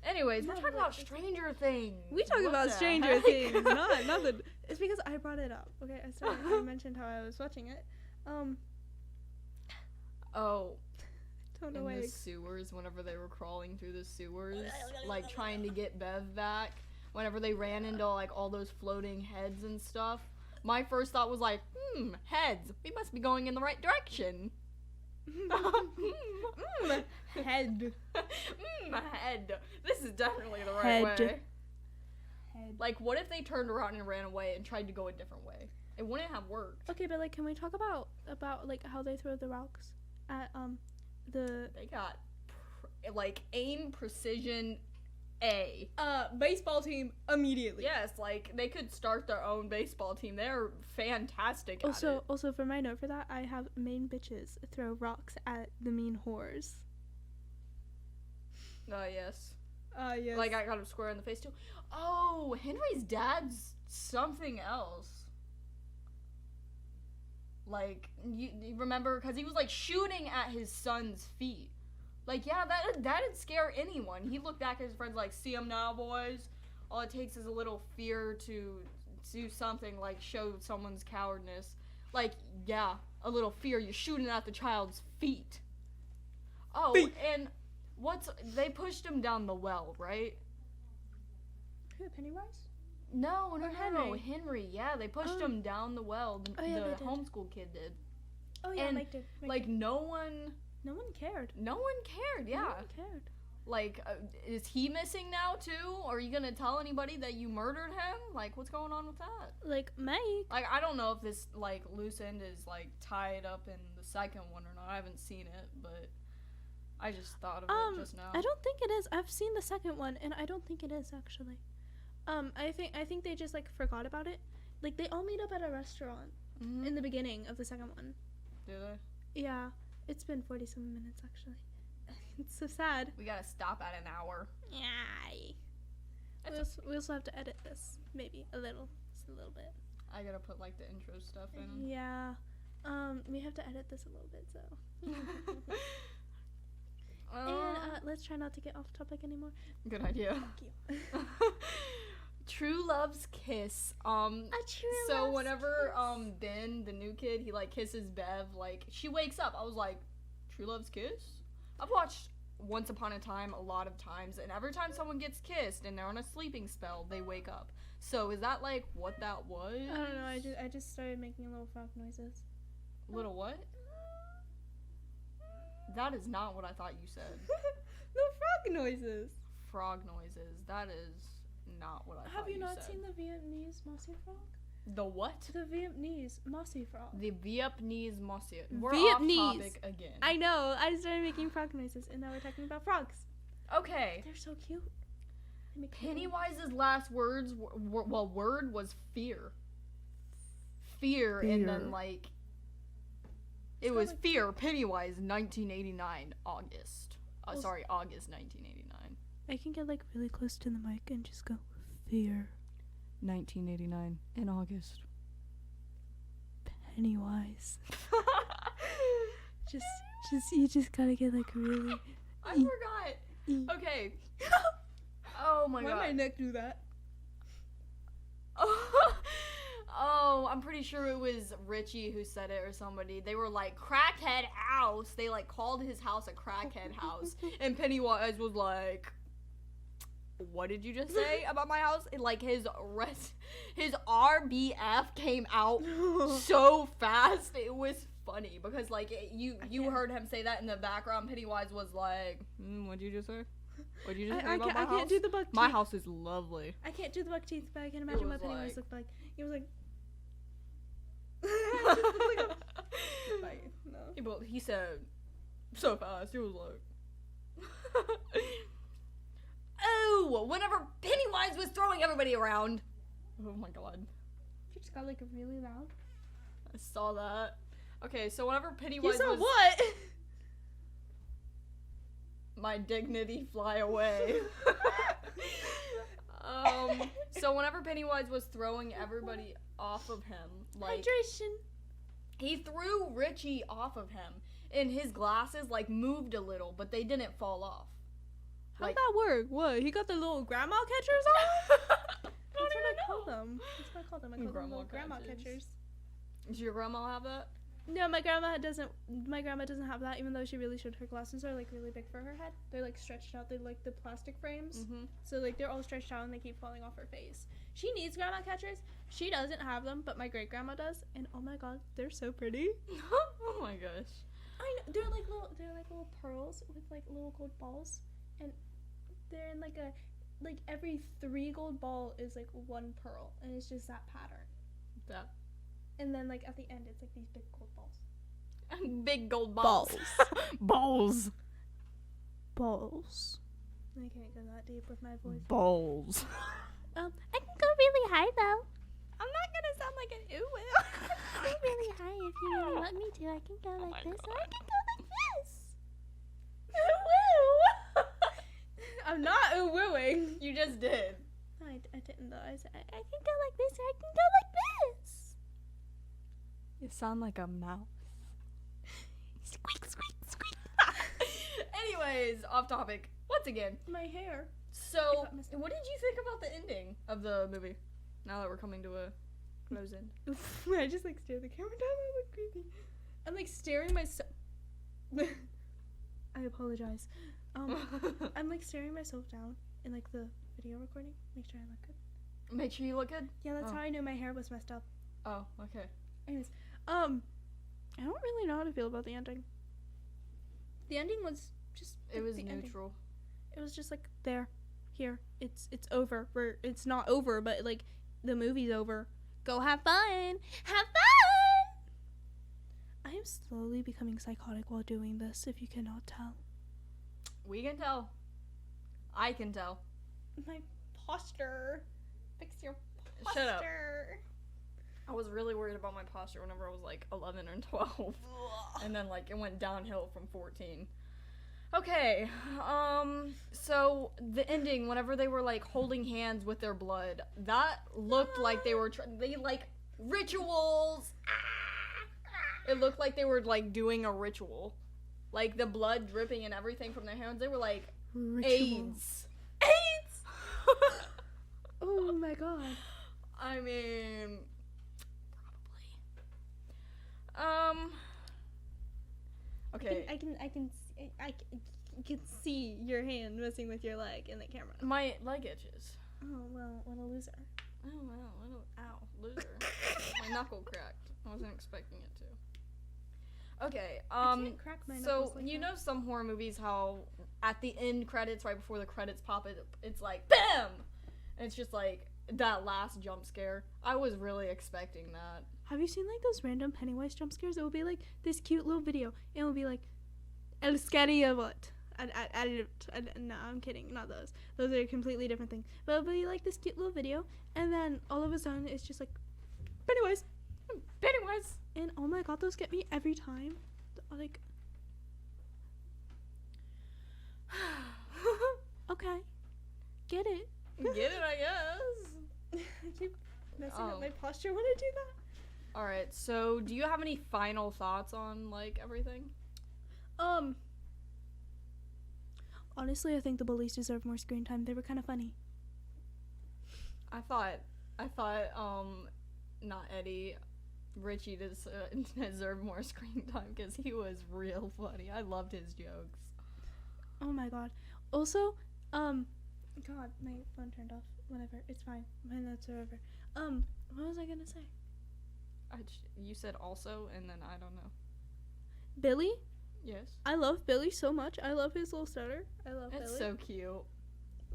Anyways, we're talking about Stranger Things. We talk about Stranger Things, not nothing. It's because I brought it up, okay? I mentioned how I was watching it. Oh. Don't know why. In the sewers, whenever they were crawling through the sewers, like, trying to get Bev back. whenever they ran into like all those floating heads and stuff. My first thought was like, heads. We must be going in the right direction. Head. Head. This is definitely the right way. Head. Like, what if they turned around and ran away and tried to go a different way? It wouldn't have worked. Okay, but like, can we talk about like how they throw the rocks at the? They got like aim precision A. Baseball team immediately. Yes, like they could start their own baseball team. They're fantastic at it. Also for my note for that, I have main bitches throw rocks at the mean whores. Yes. Yes. Like I got him square in the face too. Oh, Henry's dad's something else. Like you remember, because he was like shooting at his son's feet. Like, yeah, that'd scare anyone. He looked back at his friends like, see him now, boys? All it takes is a little fear to do something, like show someone's cowardness. Like, yeah, a little fear. You're shooting at the child's feet. Oh, and they pushed him down the well, right? Who, Pennywise? No, Henry. Yeah, they pushed him down the well. The homeschool kid did. Oh, yeah, and, Mike did. No one cared. Yeah. No one cared. Like, is he missing now, too? Are you gonna tell anybody that you murdered him? Like, what's going on with that? Like, Mike. Like, I don't know if this, like, loose end is, like, tied up in the second one or not. I haven't seen it, but I just thought of it just now. I don't think it is. I've seen the second one, and I don't think it is, actually. I think they just, like, forgot about it. Like, they all meet up at a restaurant in the beginning of the second one. Do they? Yeah. It's been 47 minutes, actually. It's so sad. We gotta stop at an hour. Yay. We also have to edit this. Maybe. Just a little bit. I gotta put, like, the intro stuff in. Yeah. We have to edit this a little bit, so. And let's try not to get off topic anymore. Good idea. Thank you. True Love's Kiss. So whenever Ben, the new kid, he like kisses Bev, like she wakes up. I was like, True Love's Kiss? I've watched Once Upon a Time a lot of times, and every time someone gets kissed and they're on a sleeping spell, they wake up. So is that like what that was? I don't know. I just started making little frog noises. Little what? That is not what I thought you said. No, frog noises. Frog noises. That is not what I thought you said. Have you not seen the Vietnamese mossy frog? The what? The Vietnamese mossy frog. The Vietnamese mossy. We're off topic again. I know. I started making frog noises, and now we're talking about frogs. Okay. They're so cute. Pennywise's last word was fear. Fear, and then like it was like fear. Pennywise, 1989, August. August 1989. I can get like really close to the mic and just go fear. 1989 in August. Pennywise. You just gotta get like really. I forgot. Okay. Oh my god. Why did my neck do that? Oh, I'm pretty sure it was Richie who said it or somebody. They were like, crackhead house. They like called his house a crackhead house. And Pennywise was like, what did you just say about my house? And like his RBF came out so fast. It was funny because like you heard him say that in the background. Pennywise was like, what'd you just say? What'd you just say about my house? I can't do the buck teeth. My house is lovely. I can't do the buck teeth, but I can imagine what Pennywise looked like. He was like. No. He said so fast. He was like, oh, whenever Pennywise was throwing everybody around. Oh my god. You just got like really loud. I saw that. Okay, so whenever Pennywise was what? My dignity fly away. So whenever Pennywise was throwing everybody off of him, like hydration. He threw Richie off of him, and his glasses like moved a little, but they didn't fall off. How'd that work? What? He got the little grandma catchers on? That's what I call them. That's what I call them. I call them little grandma catchers. Does your grandma have that? No, my grandma doesn't have that, even though she really should. Her glasses are like really big for her head. They're like stretched out. They're like the plastic frames. Mm-hmm. So like they're all stretched out and they keep falling off her face. She needs grandma catchers. She doesn't have them, but my great grandma does. And oh my god, they're so pretty. Oh my gosh. I know, they're like little pearls with like little gold balls, and they're in like every 3 gold ball is like 1 pearl, and it's just that pattern. That. And then like at the end, it's like these big gold balls. Big gold balls. Balls. Balls. I can't go that deep with my voice. Balls. I can go really high though. I'm not gonna sound like an ooh-woo. Go really high if you really want me to. I can go like this, or I can go like this. Ooh-woo. I'm not ooh-wooing. You just did. No, I didn't though. I said I can go like this, or I can go like this. You sound like a mouse. Squeak, squeak, squeak. Anyways, off topic. Once again. My hair. So, what did you think about the ending of the movie? Now that we're coming to a close end. I just like stare the camera down. I look creepy. I'm like staring myself. I apologize. I'm like staring myself down in like the video recording. Make sure I look good. Make sure you look good? Yeah, that's how I knew my hair was messed up. Oh, okay. Anyways, I don't really know how to feel about the ending. The ending was just It was the neutral. Ending. It was just like here. It's over. It's not over, but like the movie's over. Go have fun. Have fun. I am slowly becoming psychotic while doing this, if you cannot tell. We can tell. I can tell. My posture. Fix your posture. Shut up. I was really worried about my posture whenever I was like 11 or 12. And then like it went downhill from 14. Okay, so the ending, whenever they were like holding hands with their blood, that looked like they were, they like rituals. It looked like they were like doing a ritual. Like the blood dripping and everything from their hands, they were like, AIDS. AIDS! Oh my god. I mean, probably. Okay. I can see your hand messing with your leg in the camera. My leg itches. Oh, well, what a loser. Oh, wow. Ow, loser. My knuckle cracked. I wasn't expecting it to. Okay, I can't crack my knuckles so like you that. know some horror movies how at the end credits, right before the credits pop, it's like, BAM! And it's just like that last jump scare. I was really expecting that. Have you seen like those random Pennywise jump scares? It will be like this cute little video. It will be like, El scary what? No, I'm kidding. Not those. Those are a completely different thing. But it'll be like this cute little video, and then all of a sudden it's just like, Pennywise. Pennywise. And oh my god, those get me every time. Like, okay, get it. Get it, I guess. I keep messing up my posture when I do that. All right. So, do you have any final thoughts on like everything? Honestly, I think the bullies deserve more screen time. They were kind of funny. I thought, not Eddie, Richie deserved more screen time because he was real funny. I loved his jokes. Oh my god. Also, God, my phone turned off. Whatever, it's fine. My notes are over. What was I gonna say? You said also, and then I don't know. Billy? Yes. I love Billy so much. I love his little stutter. I love Billy. It's so cute.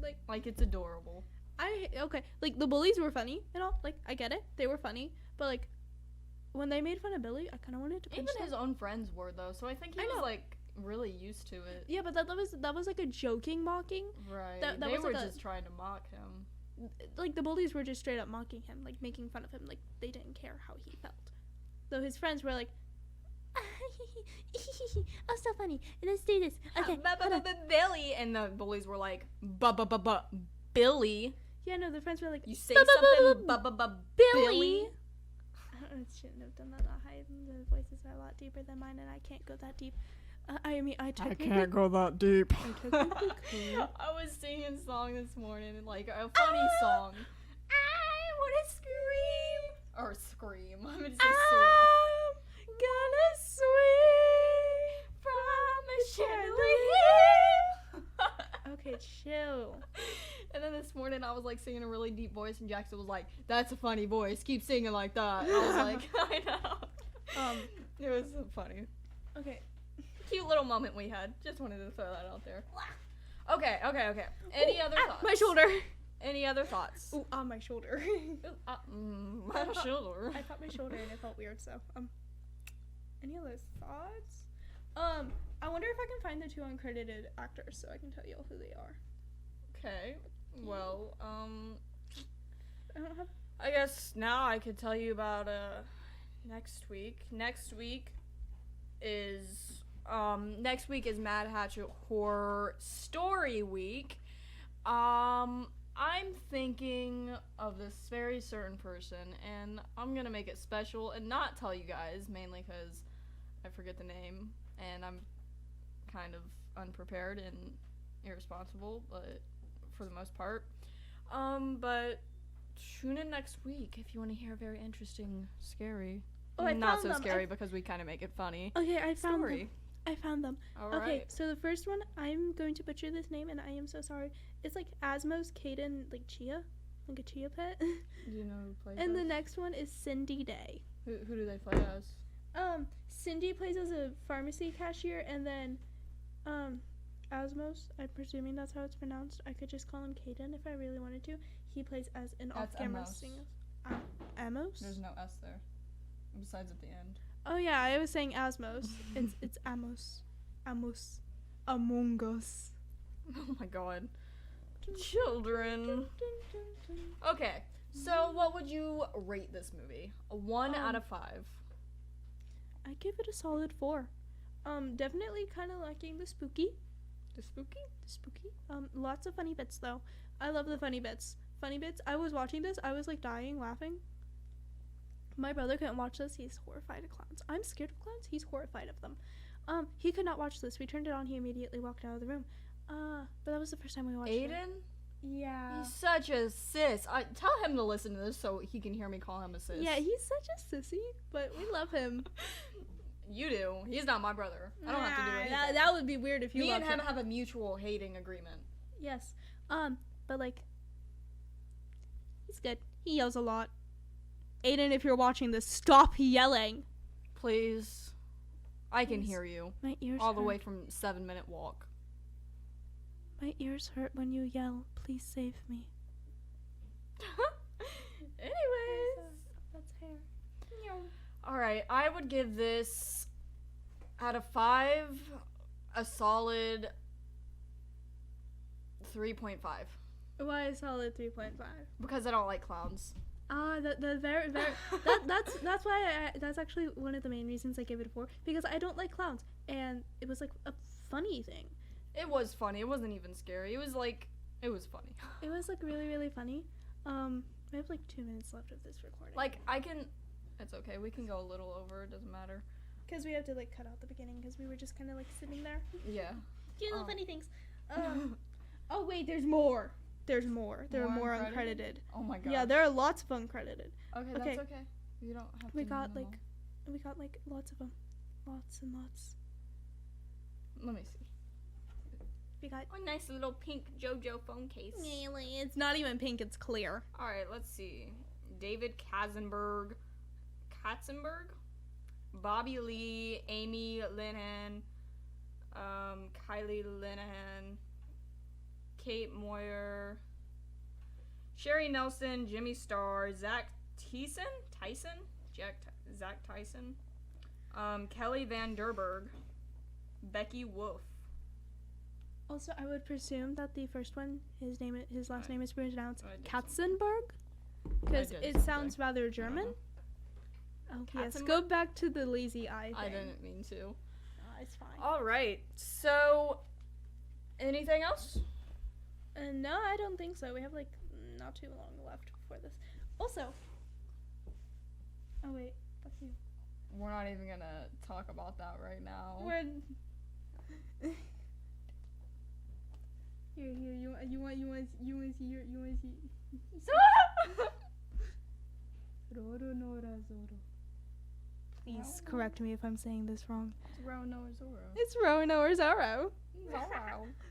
Like it's adorable. Okay, like the bullies were funny and all. Like I get it, they were funny, but like when they made fun of Billy, I kind of wanted to punch Even them. his own friends were though, so I think he was like really used to it. Yeah, but that was like a joking mocking. Right. That they was were like just trying to mock him. Like the bullies were just straight up mocking him, like making fun of him. Like they didn't care how he felt. Though his friends were like, oh, so funny. Let's do this. Okay. Billy, and the bullies were like, Billy. Yeah, no, the friends were like, you say something, Billy. I shouldn't have done that high. The voices are a lot deeper than mine, and I can't go that deep. I can't go that deep. I I was singing a song this morning, like a funny song. I wanna scream. Or scream. I'm gonna say scream. Gonna Chill. And then this morning I was like singing a really deep voice, and Jackson was like, "That's a funny voice. Keep singing like that." And I was like, "I know." It was so funny. Okay. Cute little moment we had. Just wanted to throw that out there. Okay. Any other thoughts? My shoulder. Any other thoughts? Ooh, on my shoulder. My shoulder. I caught my shoulder and it felt weird. So any other thoughts? I wonder if I can find the 2 uncredited actors so I can tell you who they are. Okay. Well, I don't have. I guess now I could tell you about next week. Next week is Mad Hatchet Horror Story Week. I'm thinking of this very certain person, and I'm gonna make it special and not tell you guys, mainly because I forget the name and I'm kind of unprepared and irresponsible, but for the most part. But tune in next week if you want to hear a very interesting, scary, not so scary because we kind of make it funny. Okay, I found story. them. I found them. All okay, right. so the first one, I'm going to butcher this name, and I am so sorry. It's like Asmos Caden, like Chia, like a Chia pet. Do you know who plays? And us? the next one is Cindy Day. Who do they play as? Cindy plays as a pharmacy cashier, and then, Asmos, I'm presuming that's how it's pronounced. I could just call him Caden if I really wanted to. He plays as an off-camera singer. Amos? There's no S there, besides at the end. Oh yeah, I was saying Asmos. It's Amos. Among Us. Oh my god. Children. Okay, so what would you rate this movie? A 1 out of 5. I give it a solid 4. Definitely kind of lacking the spooky. The spooky? The spooky. Lots of funny bits though. I love the funny bits. I was watching this, I was like dying laughing. My brother couldn't watch this. He's horrified of clowns. I'm scared of clowns. He's horrified of them. He could not watch this. We turned it on. He immediately walked out of the room. But that was the first time we watched it. Aiden? Yeah. He's such a sis. Tell him to listen to this so he can hear me call him a sis. Yeah, he's such a sissy, but we love him. You do. He's not my brother. I don't have to do anything. That would be weird if you Me loved and him have a mutual hating agreement. Yes. But like, he's good. He yells a lot. Aiden, if you're watching this, stop yelling. Please. I can Please. hear you. My ears all the hurt. way from 7-minute walk. My ears hurt when you yell. Please save me. Anyways. That's hair. Alright, I would give this, out of 5, a solid 3.5. Why a solid 3.5? Because I don't like clowns. That's why that's actually one of the main reasons I gave it a 4, because I don't like clowns, and it was like a funny thing. It was funny. It wasn't even scary. It was funny. It was like really, really funny. We have like 2 minutes left of this recording. It's okay. We can go a little over. It doesn't matter. Because we have to like cut out the beginning because we were just kind of like sitting there. Yeah. Doing little funny things. Oh wait, there's more. There are more uncredited. Oh my god. Yeah, there are lots of uncredited. Okay, that's okay. You don't have to. We got like lots of them. Lots and lots. Let me see. We got a nice little pink JoJo phone case. It's not even pink, it's clear. Alright, let's see. David Katzenberg, Bobby Lee, Amy Linehan, Kylie Linehan, Kate Moyer, Sherry Nelson, Jimmy Starr, Zach Tyson, Kelly Van Derberg, Becky Wolf. Also, I would presume that the first one, his last name is pronounced Katzenberg, because it sounds rather German. Oh yes, go back to the lazy eye thing. I didn't mean to. It's fine. All right. So, anything else? No, I don't think so. We have like not too long left before this. Also, oh wait, fuck you. We're not even gonna talk about that right now. Here, you want to see. Roro no razoro. Please correct me if I'm saying this wrong. It's Rono or Zoro. It's Rono or Zoro.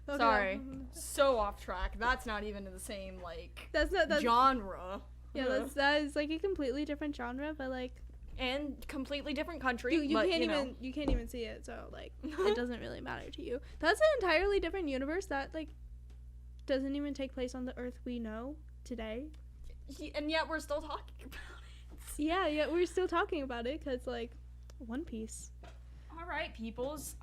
Okay. Sorry. So off track. That's not even in the same, like, That's genre. Yeah, that is like a completely different genre, but like And completely different country. you but, can't know. you can't even see it, so like it doesn't really matter to you. That's an entirely different universe that like doesn't even take place on the Earth we know today. And yet we're still talking about it. Yeah, we're still talking about it because like One Piece. All right, peoples.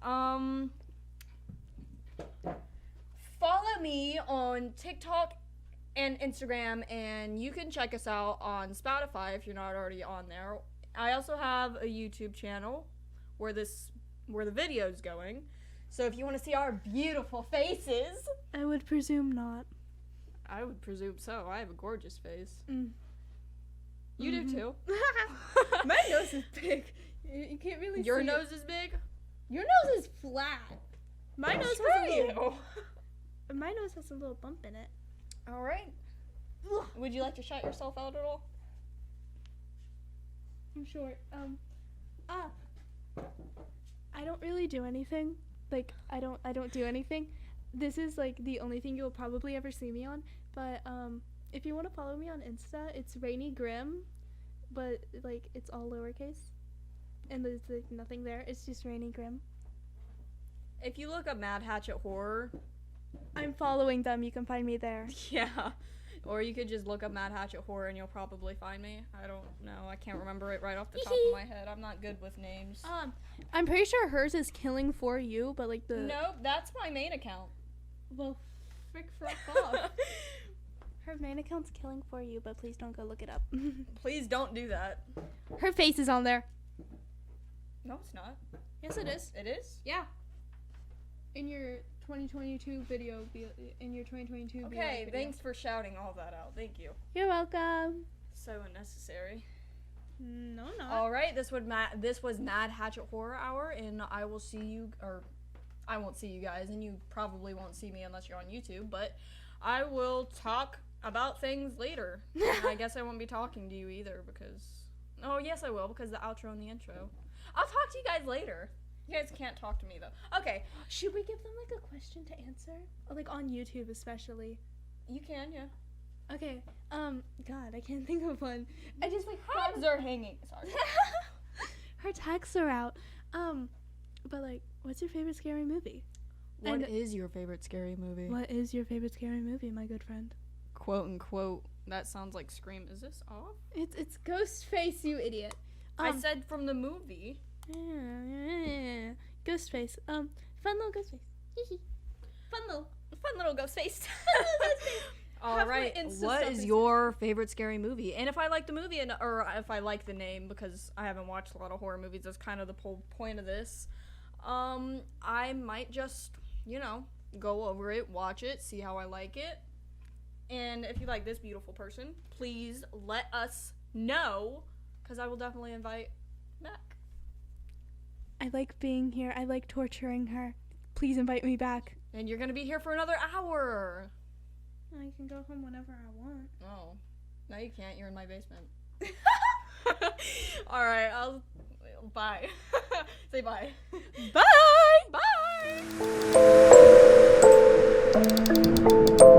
Follow me on TikTok and Instagram, and you can check us out on Spotify if you're not already on there. I also have a YouTube channel where the video's going. So if you want to see our beautiful faces, I would presume not. I would presume so. I have a gorgeous face. Mm. You do too. My nose is big. You can't really Your see nose is big? Your nose is flat. My nose has a little. you. My nose has a little bump in it. All right. Would you like to shout yourself out at all? I'm short. I don't really do anything. Like I don't do anything. This is like the only thing you'll probably ever see me on. But if you want to follow me on Insta, it's Rainy Grim, but like it's all lowercase, and there's like nothing there. It's just Rainy Grim. If you look up Mad Hatchet Horror, I'm following them. You can find me there. yeah. Or you could just look up Mad Hatchet Horror and you'll probably find me. I don't know. I can't remember it right off the top of my head. I'm not good with names. I'm pretty sure hers is Killing For You, but like the Nope, that's my main account. well, frick off. Her main account's Killing For You, but please don't go look it up. Please don't do that. Her face is on there. No, it's not. Yes, it is. It is? Yeah. In your 2022 video, Okay, video. thanks for shouting all that out. Thank you. You're welcome. So unnecessary. No, not. All right, this was Mad Hatchet Horror Hour, and I will see you, or I won't see you guys, and you probably won't see me unless you're on YouTube, but I will talk about things later. And I guess I won't be talking to you either because, oh yes I will, because the outro and the intro. I'll talk to you guys later. You guys can't talk to me though. Okay. Should we give them like a question to answer? Or, like on YouTube especially. You can, yeah. Okay. God, I can't think of one. I just like Heads are hanging. Sorry. Her texts are out. But like, what's your favorite scary movie? What is your favorite scary movie? What is your favorite scary movie, my good friend? Quote unquote. That sounds like Scream. Is this off? It's Ghostface, you idiot. I said from the movie. Yeah. Ghostface. Fun little Ghostface. Fun little ghost face. All Half my right. Insta What stuff is is your favorite scary movie? And if I like the movie, or if I like the name, because I haven't watched a lot of horror movies, that's kind of the whole point of this. I might just, go over it, watch it, see how I like it. And if you like this beautiful person, please let us know, because I will definitely invite back. I like being here. I like torturing her. Please invite me back. And you're going to be here for another hour. I can go home whenever I want. Oh. No, you can't. You're in my basement. All right. Bye. Say bye. Bye! Bye!